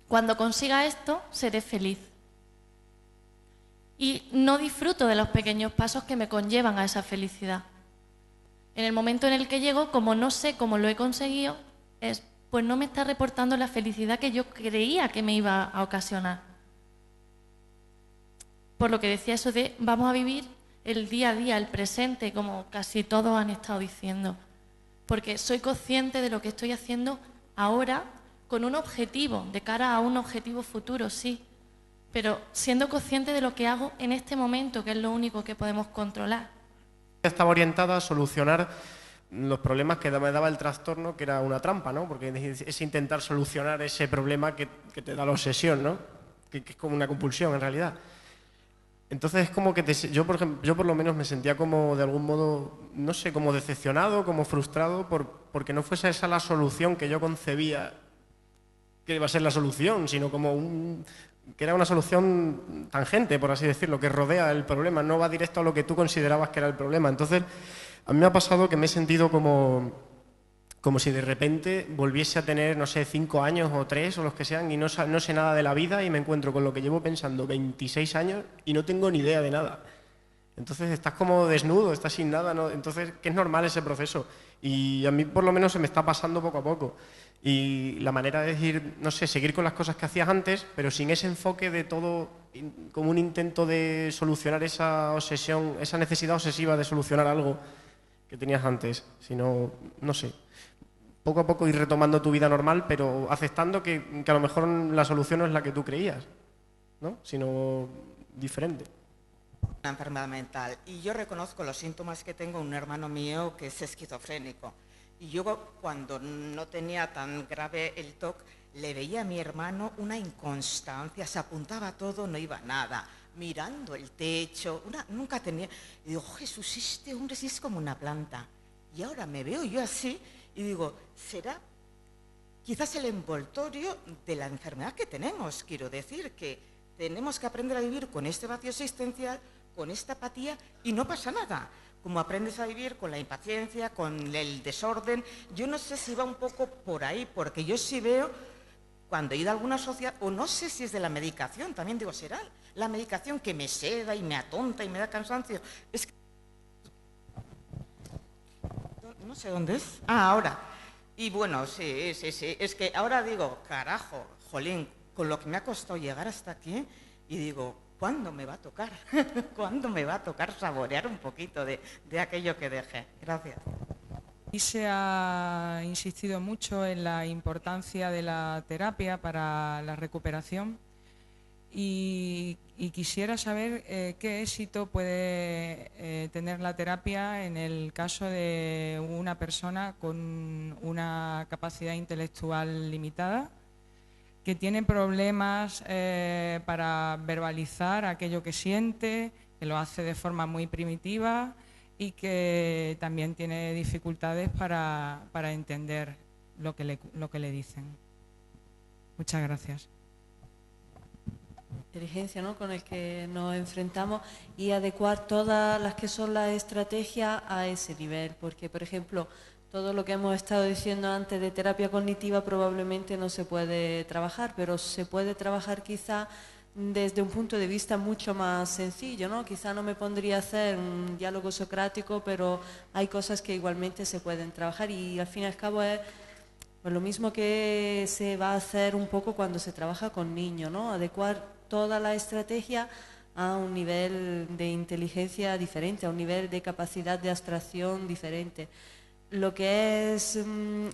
cuando consiga esto, seré feliz. Y no disfruto de los pequeños pasos que me conllevan a esa felicidad. En el momento en el que llego, como no sé cómo lo he conseguido, pues no me está reportando la felicidad que yo creía que me iba a ocasionar. Por lo que decía eso de vamos a vivir el día a día, el presente, como casi todos han estado diciendo. porque soy consciente de lo que estoy haciendo ahora con un objetivo, de cara a un objetivo futuro, sí, pero siendo consciente de lo que hago en este momento, que es lo único que podemos controlar. Estaba orientada a solucionar los problemas que me daba el trastorno, que era una trampa, ¿no? Porque es intentar solucionar ese problema que te da la obsesión, ¿no? Que es como una compulsión en realidad. Entonces es como que yo por lo menos me sentía como de algún modo, no sé, como decepcionado, como frustrado porque no fuese esa la solución que yo concebía que iba a ser la solución, sino como que era una solución tangente, por así decirlo, que rodea el problema, no va directo a lo que tú considerabas que era el problema. Entonces, a mí me ha pasado que me he sentido como si de repente volviese a tener, no sé, 5 años o 3 o los que sean y no sé nada de la vida y me encuentro con lo que llevo pensando 26 años y no tengo ni idea de nada. Entonces estás como desnudo, estás sin nada, ¿no? Entonces, que es normal ese proceso y a mí por lo menos se me está pasando poco a poco. Y la manera de decir, no sé, seguir con las cosas que hacías antes, pero sin ese enfoque de todo como un intento de solucionar esa obsesión, esa necesidad obsesiva de solucionar algo que tenías antes, sino, no sé, poco a poco ir retomando tu vida normal, pero aceptando que a lo mejor la solución no es la que tú creías, ¿no? Sino diferente. Una enfermedad mental. Y yo reconozco los síntomas que tengo un hermano mío que es esquizofrénico. Y yo cuando no tenía tan grave el TOC, le veía a mi hermano una inconstancia, se apuntaba a todo, no iba a nada, mirando el techo, nunca tenía... Y digo, Jesús, este hombre sí es como una planta. Y ahora me veo yo así y digo, ¿será quizás el envoltorio de la enfermedad que tenemos? Quiero decir que tenemos que aprender a vivir con este vacío existencial, con esta apatía y no pasa nada. Como aprendes a vivir con la impaciencia, con el desorden. Yo no sé si va un poco por ahí, porque yo sí veo, cuando he ido a alguna sociedad, o no sé si es de la medicación, también digo, ¿será la medicación que me seda y me atonta y me da cansancio? Es que... No sé dónde es. Ah, ahora. Y bueno, sí, es que ahora digo, carajo, jolín, con lo que me ha costado llegar hasta aquí, y digo... ¿Cuándo me va a tocar? ¿Cuándo me va a tocar saborear un poquito de aquello que dejé? Gracias. Y se ha insistido mucho en la importancia de la terapia para la recuperación y quisiera saber qué éxito puede tener la terapia en el caso de una persona con una capacidad intelectual limitada, que tiene problemas para verbalizar aquello que siente, que lo hace de forma muy primitiva y que también tiene dificultades para entender lo que le dicen. Muchas gracias. Inteligencia, ¿no?, con el que nos enfrentamos y adecuar todas las que son las estrategias a ese nivel, porque, por ejemplo, todo lo que hemos estado diciendo antes de terapia cognitiva probablemente no se puede trabajar, pero se puede trabajar quizá desde un punto de vista mucho más sencillo, ¿no? Quizá no me pondría a hacer un diálogo socrático, pero hay cosas que igualmente se pueden trabajar y al fin y al cabo es pues lo mismo que se va a hacer un poco cuando se trabaja con niños, ¿no? Adecuar toda la estrategia a un nivel de inteligencia diferente, a un nivel de capacidad de abstracción diferente. Lo que es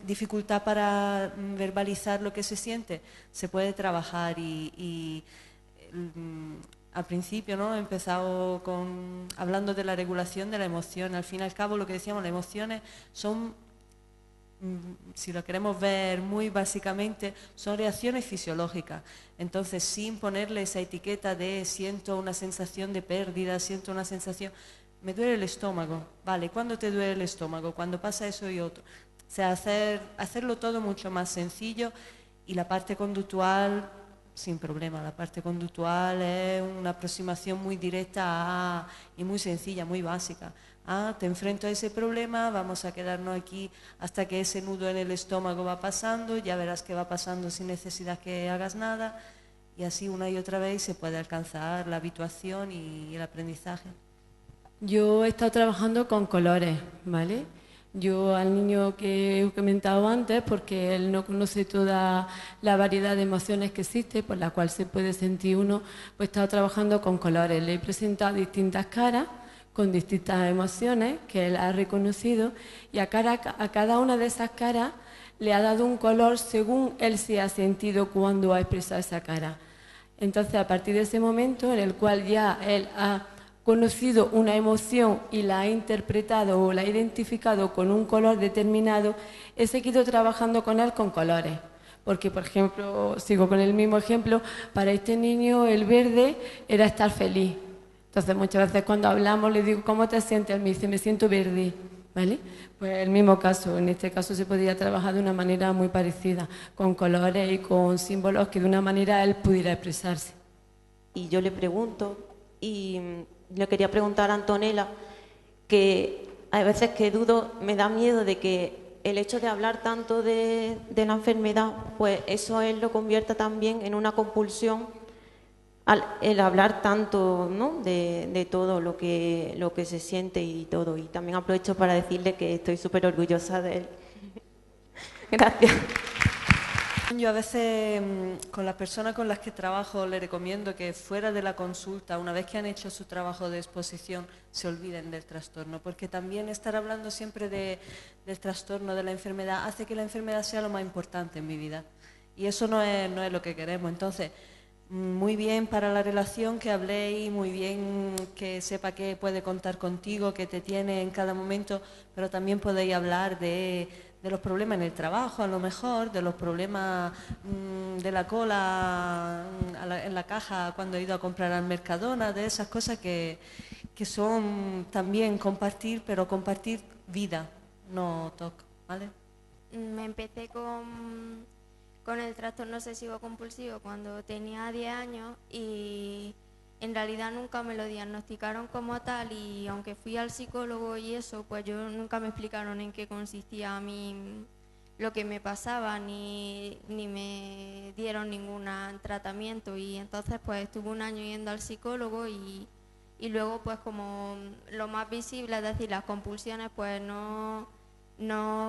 dificultad para verbalizar lo que se siente, se puede trabajar y al principio, ¿no?, he empezado hablando de la regulación de la emoción. Al fin y al cabo, lo que decíamos, las emociones son, si lo queremos ver muy básicamente, son reacciones fisiológicas. Entonces, sin ponerle esa etiqueta de siento una sensación de pérdida, siento una sensación... Me duele el estómago, vale, ¿cuándo te duele el estómago? Cuando pasa eso y otro. O sea, hacerlo todo mucho más sencillo y la parte conductual, sin problema. La parte conductual es una aproximación muy directa y muy sencilla, muy básica. Te enfrento a ese problema, vamos a quedarnos aquí hasta que ese nudo en el estómago va pasando, ya verás que va pasando sin necesidad que hagas nada y así una y otra vez se puede alcanzar la habituación y el aprendizaje. Yo he estado trabajando con colores, ¿vale? Yo al niño que he comentado antes, porque él no conoce toda la variedad de emociones que existe, por la cual se puede sentir uno, pues he estado trabajando con colores. Le he presentado distintas caras con distintas emociones que él ha reconocido, y a cada una de esas caras le ha dado un color según él se ha sentido cuando ha expresado esa cara. Entonces, a partir de ese momento en el cual ya él ha conocido una emoción y la ha interpretado o la ha identificado con un color determinado, he seguido trabajando con él con colores. Porque, por ejemplo, sigo con el mismo ejemplo, para este niño el verde era estar feliz. Entonces, muchas veces cuando hablamos le digo, ¿cómo te sientes? Él me dice, me siento verde, ¿vale? Pues el mismo caso, en este caso se podría trabajar de una manera muy parecida, con colores y con símbolos que de una manera él pudiera expresarse. Y yo le pregunto, y le quería preguntar a Antonella, que hay veces que dudo, me da miedo de que el hecho de hablar tanto de la enfermedad, pues eso él lo convierta también en una compulsión, el hablar tanto, ¿no?, de todo lo que se siente y todo. Y también aprovecho para decirle que estoy súper orgullosa de él. Gracias. Yo a veces con las personas con las que trabajo les recomiendo que fuera de la consulta, una vez que han hecho su trabajo de exposición, se olviden del trastorno, porque también estar hablando siempre del trastorno, de la enfermedad, hace que la enfermedad sea lo más importante en mi vida. Y eso no es lo que queremos. Entonces, muy bien para la relación que habléis, muy bien que sepa que puede contar contigo, que te tiene en cada momento, pero también podéis hablar de los problemas en el trabajo, a lo mejor, de los problemas de la cola en la caja cuando he ido a comprar al Mercadona, de esas cosas que son también compartir, pero compartir vida, no TOC, ¿vale? Me empecé con el trastorno obsesivo compulsivo cuando tenía 10 años y en realidad nunca me lo diagnosticaron como tal, y aunque fui al psicólogo y eso, pues yo nunca me explicaron en qué consistía a mí lo que me pasaba, ni me dieron ningún tratamiento, y entonces pues estuve un año yendo al psicólogo y luego pues como lo más visible, es decir, las compulsiones pues no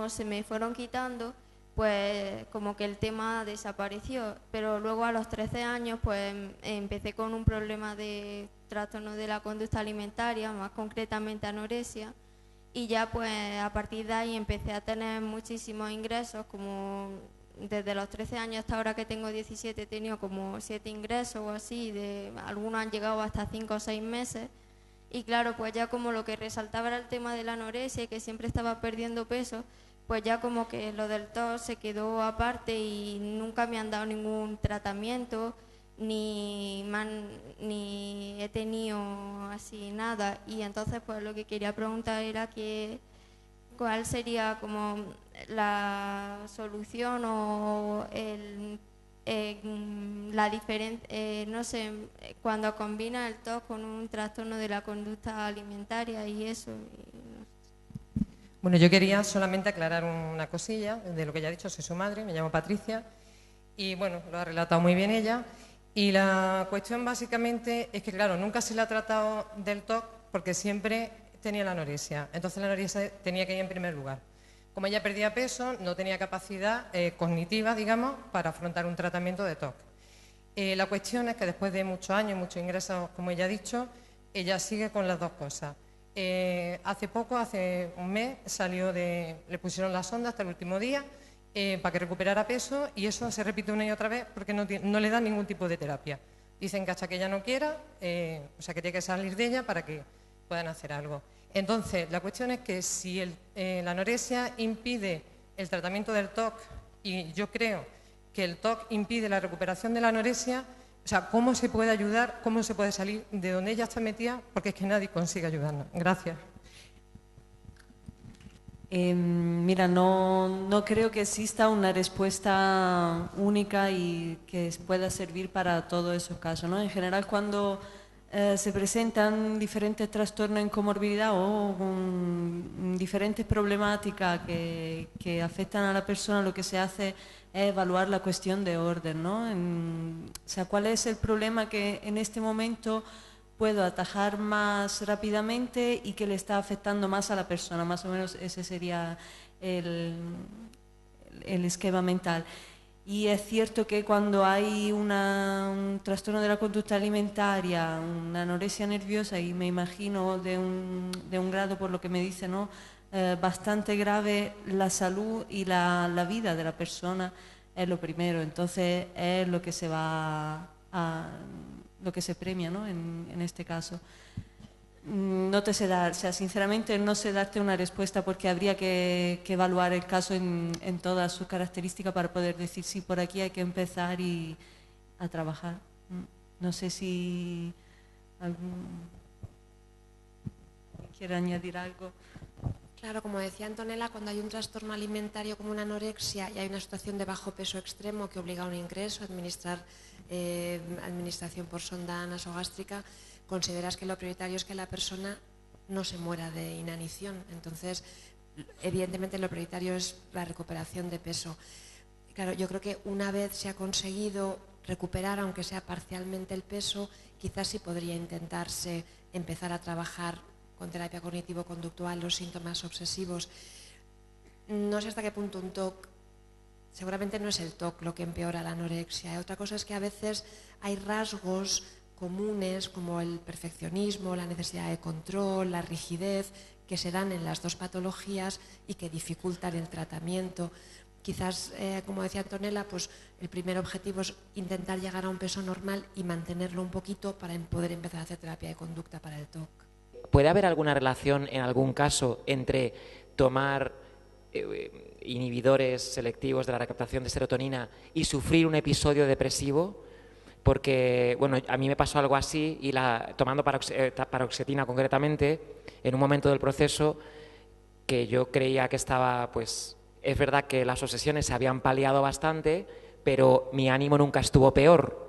se me fueron quitando, pues como que el tema desapareció. Pero luego a los 13 años pues empecé con un problema de trastorno de la conducta alimentaria, más concretamente anorexia, y ya pues a partir de ahí empecé a tener muchísimos ingresos, como desde los 13 años hasta ahora que tengo 17 he tenido como 7 ingresos o así, algunos han llegado hasta 5 o 6 meses. Y claro, pues ya como lo que resaltaba era el tema de la anorexia y que siempre estaba perdiendo peso, pues ya como que lo del TOC se quedó aparte y nunca me han dado ningún tratamiento, ni he tenido así nada. Y entonces pues lo que quería preguntar era que cuál sería como la solución o la diferencia, no sé, cuando combina el TOC con un trastorno de la conducta alimentaria y eso. Bueno, yo quería solamente aclarar una cosilla de lo que ya ha dicho. Soy su madre, me llamo Patricia y bueno, lo ha relatado muy bien ella. Y la cuestión básicamente es que, claro, nunca se le ha tratado del TOC porque siempre tenía la anorexia. Entonces la anorexia tenía que ir en primer lugar. Como ella perdía peso, no tenía capacidad cognitiva, digamos, para afrontar un tratamiento de TOC. La cuestión es que después de muchos años, muchos ingresos, como ella ha dicho, ella sigue con las dos cosas. Hace poco, hace un mes, le pusieron la sonda hasta el último día para que recuperara peso, y eso se repite una y otra vez porque no le dan ningún tipo de terapia. Dicen que hasta que ella no quiera, o sea, que tiene que salir de ella para que puedan hacer algo. Entonces, la cuestión es que si la anorexia impide el tratamiento del TOC, y yo creo que el TOC impide la recuperación de la anorexia, o sea, ¿cómo se puede ayudar? ¿Cómo se puede salir de donde ella está metida? Porque es que nadie consigue ayudarnos. Gracias. Mira, no creo que exista una respuesta única y que pueda servir para todos esos casos, ¿no? En general, cuando se presentan diferentes trastornos en comorbilidad o diferentes problemáticas que afectan a la persona, lo que se hace es evaluar la cuestión de orden, ¿no? O sea, ¿cuál es el problema que en este momento puedo atajar más rápidamente y que le está afectando más a la persona? Más o menos ese sería el esquema mental. Y es cierto que cuando hay un trastorno de la conducta alimentaria, una anorexia nerviosa, y me imagino de un grado, por lo que me dice, ¿no? Bastante grave, la salud y la vida de la persona es lo primero. Entonces es lo que se lo que se premia, ¿no? En este caso. No te sé dar, o sea, sinceramente no sé darte una respuesta porque habría que evaluar el caso en todas sus características para poder decir si por aquí hay que empezar a trabajar. No sé si algún quiere añadir algo. Claro, como decía Antonella, cuando hay un trastorno alimentario como una anorexia y hay una situación de bajo peso extremo que obliga a un ingreso, administración por sonda nasogástrica, consideras que lo prioritario es que la persona no se muera de inanición. Entonces, evidentemente lo prioritario es la recuperación de peso. Claro, yo creo que una vez se ha conseguido recuperar, aunque sea parcialmente el peso, quizás sí podría intentarse empezar a trabajar con terapia cognitivo-conductual los síntomas obsesivos. No sé hasta qué punto un TOC, seguramente no es el TOC lo que empeora la anorexia. Otra cosa es que a veces hay rasgos comunes como el perfeccionismo, la necesidad de control, la rigidez, que se dan en las dos patologías y que dificultan el tratamiento. Quizás, como decía Antonella, pues el primer objetivo es intentar llegar a un peso normal y mantenerlo un poquito para poder empezar a hacer terapia de conducta para el TOC. ¿Puede haber alguna relación en algún caso entre tomar inhibidores selectivos de la recaptación de serotonina y sufrir un episodio depresivo? Porque, bueno, a mí me pasó algo así y tomando paroxetina concretamente, en un momento del proceso que yo creía que estaba, pues, es verdad que las obsesiones se habían paliado bastante, pero mi ánimo nunca estuvo peor.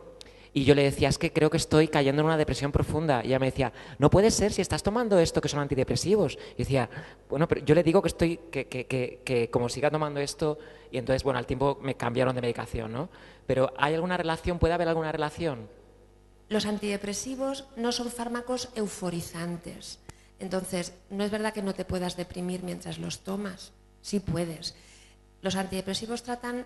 Y yo le decía, es que creo que estoy cayendo en una depresión profunda. Y ella me decía, no puede ser si estás tomando esto que son antidepresivos. Y decía, bueno, pero yo le digo que como siga tomando esto, y entonces, bueno, al tiempo me cambiaron de medicación, ¿no? Pero ¿hay alguna relación? ¿Puede haber alguna relación? Los antidepresivos no son fármacos euforizantes. Entonces, no es verdad que no te puedas deprimir mientras los tomas. Sí puedes. Los antidepresivos tratan,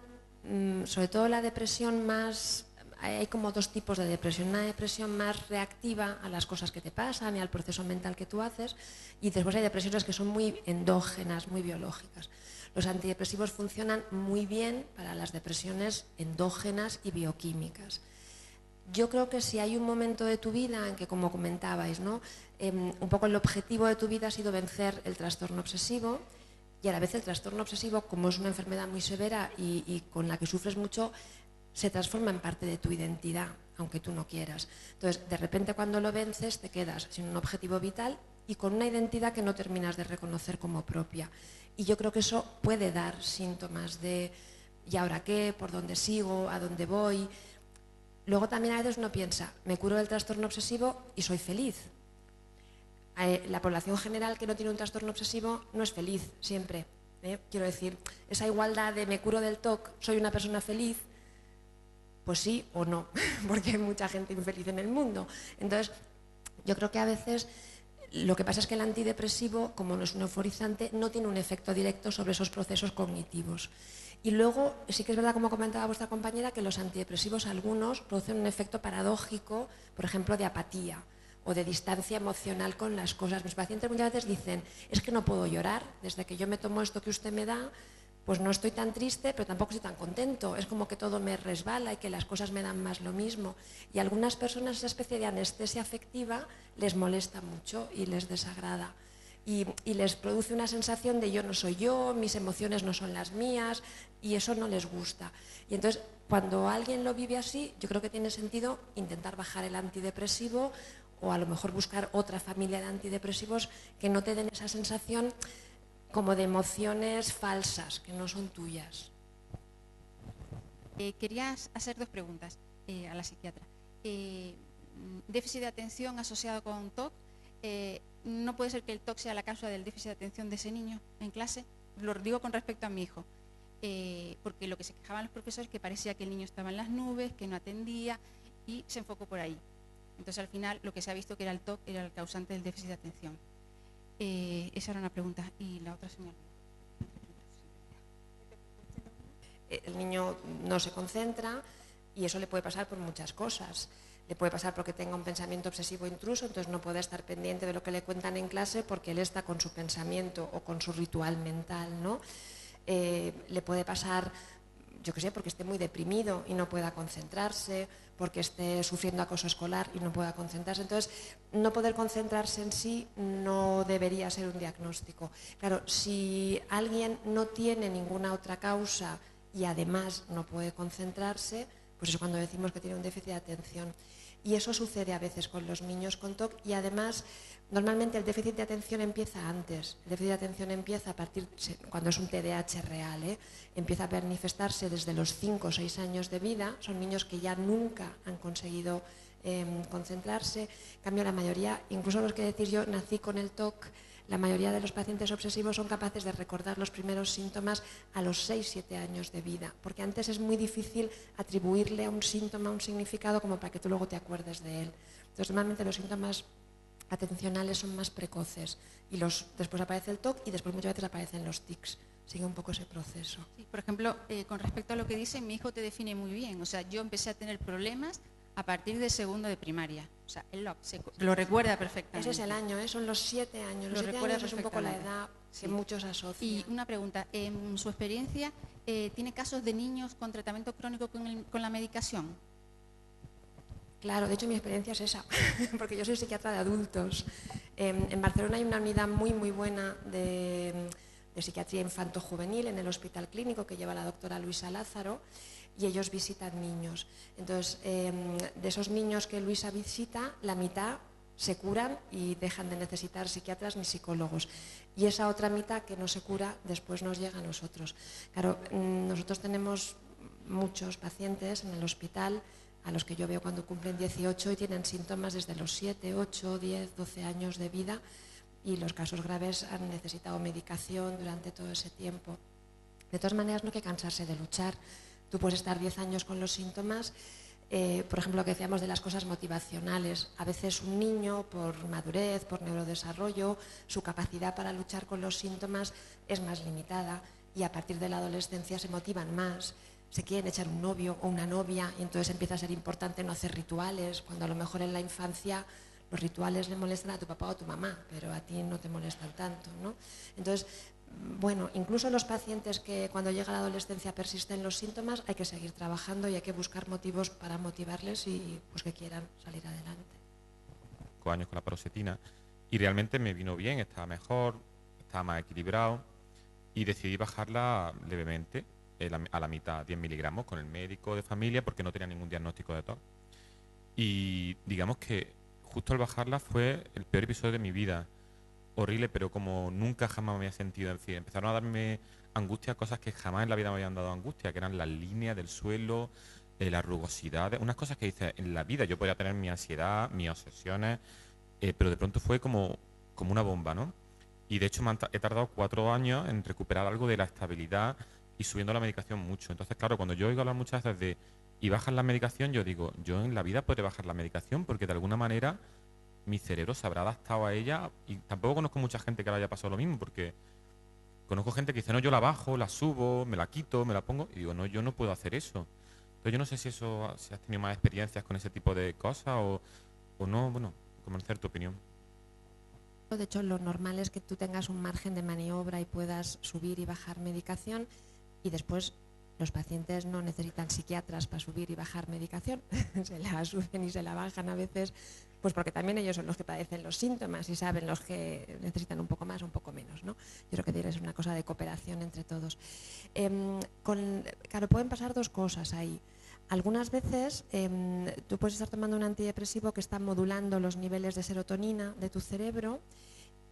sobre todo la depresión más... Hay como dos tipos de depresión, una depresión más reactiva a las cosas que te pasan y al proceso mental que tú haces, y después hay depresiones que son muy endógenas, muy biológicas. Los antidepresivos funcionan muy bien para las depresiones endógenas y bioquímicas. Yo creo que si hay un momento de tu vida en que, como comentabais, ¿no? Un poco el objetivo de tu vida ha sido vencer el trastorno obsesivo, y a la vez el trastorno obsesivo, como es una enfermedad muy severa y con la que sufres mucho, se transforma en parte de tu identidad, aunque tú no quieras. Entonces, de repente cuando lo vences te quedas sin un objetivo vital y con una identidad que no terminas de reconocer como propia. Y yo creo que eso puede dar síntomas de ¿y ahora qué? ¿Por dónde sigo? ¿A dónde voy? Luego también a veces uno piensa, me curo del trastorno obsesivo y soy feliz. La población general que no tiene un trastorno obsesivo no es feliz siempre. Quiero decir, esa igualdad de me curo del TOC, soy una persona feliz, pues sí o no, porque hay mucha gente infeliz en el mundo. Entonces, yo creo que a veces lo que pasa es que el antidepresivo, como no es un euforizante, no tiene un efecto directo sobre esos procesos cognitivos. Y luego, sí que es verdad, como comentaba vuestra compañera, que los antidepresivos, algunos, producen un efecto paradójico, por ejemplo, de apatía o de distancia emocional con las cosas. Mis pacientes muchas veces dicen, es que no puedo llorar, desde que yo me tomo esto que usted me da, pues no estoy tan triste, pero tampoco estoy tan contento. Es como que todo me resbala y que las cosas me dan más lo mismo. Y a algunas personas esa especie de anestesia afectiva les molesta mucho y les desagrada. Y les produce una sensación de yo no soy yo, mis emociones no son las mías, y eso no les gusta. Y entonces, cuando alguien lo vive así, yo creo que tiene sentido intentar bajar el antidepresivo o a lo mejor buscar otra familia de antidepresivos que no te den esa sensación como de emociones falsas, que no son tuyas. Quería hacer dos preguntas a la psiquiatra. Déficit de atención asociado con TOC. ¿No puede ser que el TOC sea la causa del déficit de atención de ese niño en clase? Lo digo con respecto a mi hijo. Porque lo que se quejaban los profesores es que parecía que el niño estaba en las nubes, que no atendía, y se enfocó por ahí. Entonces, al final, lo que se ha visto que era el TOC era el causante del déficit de atención. Esa era una pregunta. Y la otra, señora. el niño no se concentra y eso le puede pasar por muchas cosas. Le puede pasar porque tenga un pensamiento obsesivo intruso, entonces no puede estar pendiente de lo que le cuentan en clase porque él está con su pensamiento o con su ritual mental, ¿no? Le puede pasar, yo qué sé, porque esté muy deprimido y no pueda concentrarse, porque esté sufriendo acoso escolar y no pueda concentrarse. Entonces, no poder concentrarse en sí no debería ser un diagnóstico. Claro, si alguien no tiene ninguna otra causa y además no puede concentrarse, pues es cuando decimos que tiene un déficit de atención. Y eso sucede a veces con los niños con TOC y además normalmente el déficit de atención empieza antes. El déficit de atención empieza a partir, cuando es un TDAH real, empieza a manifestarse desde los 5 o 6 años de vida. Son niños que ya nunca han conseguido concentrarse. En cambio, la mayoría, incluso los que decir yo nací con el TOC, la mayoría de los pacientes obsesivos son capaces de recordar los primeros síntomas a los 6-7 años de vida, porque antes es muy difícil atribuirle a un síntoma un significado como para que tú luego te acuerdes de él. Entonces, normalmente los síntomas atencionales son más precoces y después aparece el TOC y después muchas veces aparecen los tics. Sigue un poco ese proceso. Sí, por ejemplo, con respecto a lo que dice, mi hijo te define muy bien. O sea, yo empecé a tener problemas a partir de segundo de primaria. O sea, él lo recuerda perfectamente. Ese es el año, son los 7 años. Los 7 años es un poco la edad que muchos asocian. Y una pregunta, en su experiencia, ¿tiene casos de niños con tratamiento crónico con la medicación? Claro, de hecho mi experiencia es esa, porque yo soy psiquiatra de adultos. En Barcelona hay una unidad muy buena de psiquiatría infanto-juvenil en el Hospital Clínico que lleva la doctora Luisa Lázaro y ellos visitan niños. Entonces, de esos niños que Luisa visita, la mitad se curan y dejan de necesitar psiquiatras ni psicólogos. Y esa otra mitad que no se cura, después nos llega a nosotros. Claro, nosotros tenemos muchos pacientes en el hospital a los que yo veo cuando cumplen 18 y tienen síntomas desde los 7, 8, 10, 12 años de vida y los casos graves han necesitado medicación durante todo ese tiempo. De todas maneras, no hay que cansarse de luchar. Tú puedes estar 10 años con los síntomas, por ejemplo, lo que decíamos de las cosas motivacionales. A veces un niño, por madurez, por neurodesarrollo, su capacidad para luchar con los síntomas es más limitada y a partir de la adolescencia se motivan más. Se quieren echar un novio o una novia y entonces empieza a ser importante no hacer rituales, cuando a lo mejor en la infancia los rituales le molestan a tu papá o a tu mamá, pero a ti no te molestan tanto, ¿no? Entonces, bueno, incluso los pacientes que cuando llega la adolescencia persisten los síntomas, hay que seguir trabajando y hay que buscar motivos para motivarles y pues que quieran salir adelante. 5 años con la paroxetina y realmente me vino bien, estaba mejor, estaba más equilibrado y decidí bajarla levemente a la mitad, 10 miligramos, con el médico de familia porque no tenía ningún diagnóstico de TOC. Y digamos que justo al bajarla fue el peor episodio de mi vida. Horrible, pero como nunca jamás me había sentido. Es decir, empezaron a darme angustia, cosas que jamás en la vida me habían dado angustia, que eran las líneas del suelo, la rugosidad, unas cosas que dices, en la vida yo podría tener mi ansiedad, mis obsesiones, pero de pronto fue como una bomba, ¿no? Y de hecho he tardado 4 años en recuperar algo de la estabilidad y subiendo la medicación mucho. Entonces, claro, cuando yo oigo hablar muchas veces de y bajas la medicación, yo digo, yo en la vida podré bajar la medicación porque de alguna manera mi cerebro se habrá adaptado a ella y tampoco conozco mucha gente que le haya pasado lo mismo porque conozco gente que dice, no, yo la bajo, la subo, me la quito, me la pongo y digo, no, yo no puedo hacer eso. Entonces yo no sé si has tenido más experiencias con ese tipo de cosas o no, bueno, conocer tu opinión. De hecho, lo normal es que tú tengas un margen de maniobra y puedas subir y bajar medicación y después los pacientes no necesitan psiquiatras para subir y bajar medicación, se la suben y se la bajan a veces, pues porque también ellos son los que padecen los síntomas y saben los que necesitan un poco más o un poco menos, ¿no? Yo creo que es una cosa de cooperación entre todos. Claro, pueden pasar 2 cosas ahí. Algunas veces tú puedes estar tomando un antidepresivo que está modulando los niveles de serotonina de tu cerebro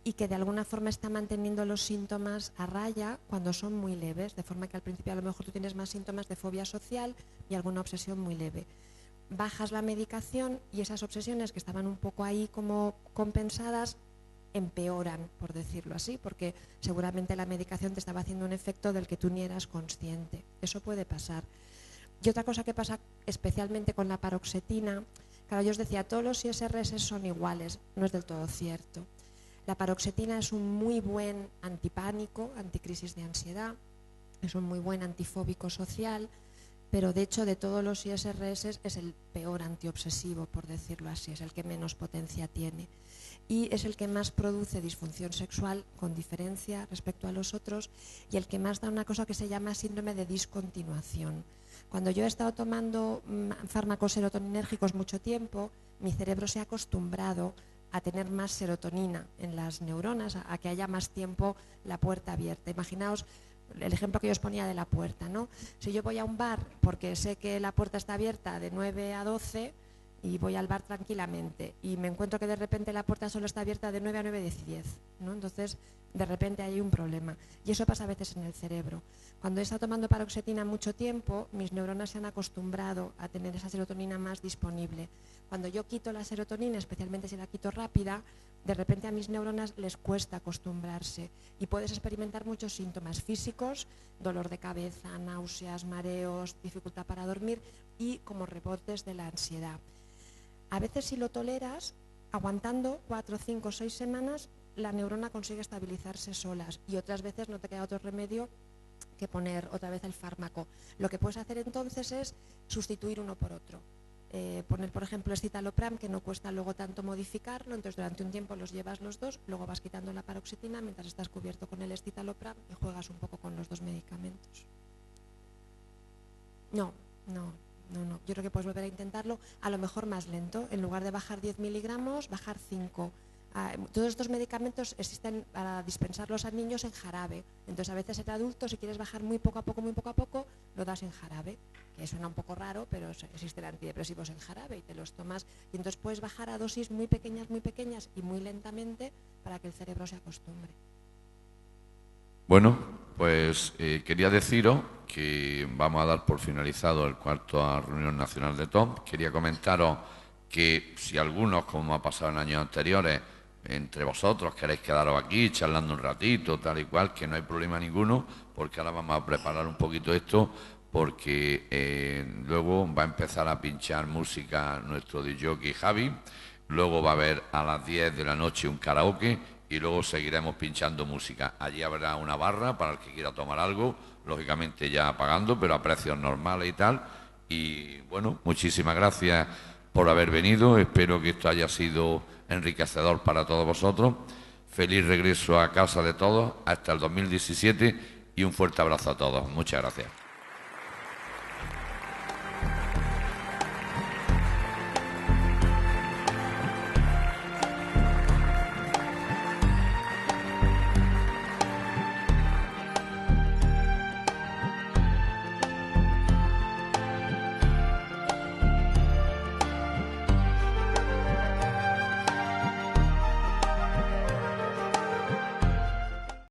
y que de alguna forma está manteniendo los síntomas a raya cuando son muy leves, de forma que al principio a lo mejor tú tienes más síntomas de fobia social y alguna obsesión muy leve. Bajas la medicación y esas obsesiones que estaban un poco ahí como compensadas empeoran, por decirlo así, porque seguramente la medicación te estaba haciendo un efecto del que tú ni eras consciente. Eso puede pasar. Y otra cosa que pasa especialmente con la paroxetina, claro, yo os decía, todos los ISRS son iguales, no es del todo cierto. La paroxetina es un muy buen antipánico, anticrisis de ansiedad, es un muy buen antifóbico social, pero de hecho de todos los ISRS es el peor antiobsesivo, por decirlo así, es el que menos potencia tiene y es el que más produce disfunción sexual con diferencia respecto a los otros y el que más da una cosa que se llama síndrome de discontinuación. Cuando yo he estado tomando fármacos serotoninérgicos mucho tiempo, mi cerebro se ha acostumbrado a tener más serotonina en las neuronas, a que haya más tiempo la puerta abierta. Imaginaos el ejemplo que yo os ponía de la puerta, ¿no? Si yo voy a un bar porque sé que la puerta está abierta de 9 a 12 y voy al bar tranquilamente y me encuentro que de repente la puerta solo está abierta de 9 a 9:10, ¿no? Entonces, de repente hay un problema. Y eso pasa a veces en el cerebro. Cuando he estado tomando paroxetina mucho tiempo, mis neuronas se han acostumbrado a tener esa serotonina más disponible. Cuando yo quito la serotonina, especialmente si la quito rápida, de repente a mis neuronas les cuesta acostumbrarse y puedes experimentar muchos síntomas físicos, dolor de cabeza, náuseas, mareos, dificultad para dormir y como rebotes de la ansiedad. A veces si lo toleras, aguantando 4, 5, 6 semanas, la neurona consigue estabilizarse solas y otras veces no te queda otro remedio que poner otra vez el fármaco. Lo que puedes hacer entonces es sustituir uno por otro. Poner, por ejemplo, escitalopram, que no cuesta luego tanto modificarlo, entonces durante un tiempo los llevas los dos, luego vas quitando la paroxetina mientras estás cubierto con el escitalopram y juegas un poco con los dos medicamentos. No. Yo creo que puedes volver a intentarlo, a lo mejor más lento. En lugar de bajar 10 miligramos, bajar 5. Todos estos medicamentos existen para dispensarlos a niños en jarabe. Entonces, a veces en adultos, si quieres bajar muy poco a poco, lo das en jarabe. Que suena un poco raro, pero existen antidepresivos en jarabe y te los tomas. Y entonces puedes bajar a dosis muy pequeñas y muy lentamente para que el cerebro se acostumbre. Bueno, pues quería deciros que vamos a dar por finalizado el cuarto reunión nacional de TOC. Quería comentaros que si algunos, como ha pasado en años anteriores, entre vosotros queréis quedaros aquí charlando un ratito, tal y cual, que no hay problema ninguno, porque ahora vamos a preparar un poquito esto, porque luego va a empezar a pinchar música nuestro DJ Javi, luego va a haber a las 10 de la noche un karaoke y luego seguiremos pinchando música. Allí habrá una barra para el que quiera tomar algo, lógicamente ya pagando, pero a precios normales y tal. Y bueno, muchísimas gracias por haber venido, espero que esto haya sido enriquecedor para todos vosotros. Feliz regreso a casa de todos hasta el 2017 y un fuerte abrazo a todos. Muchas gracias.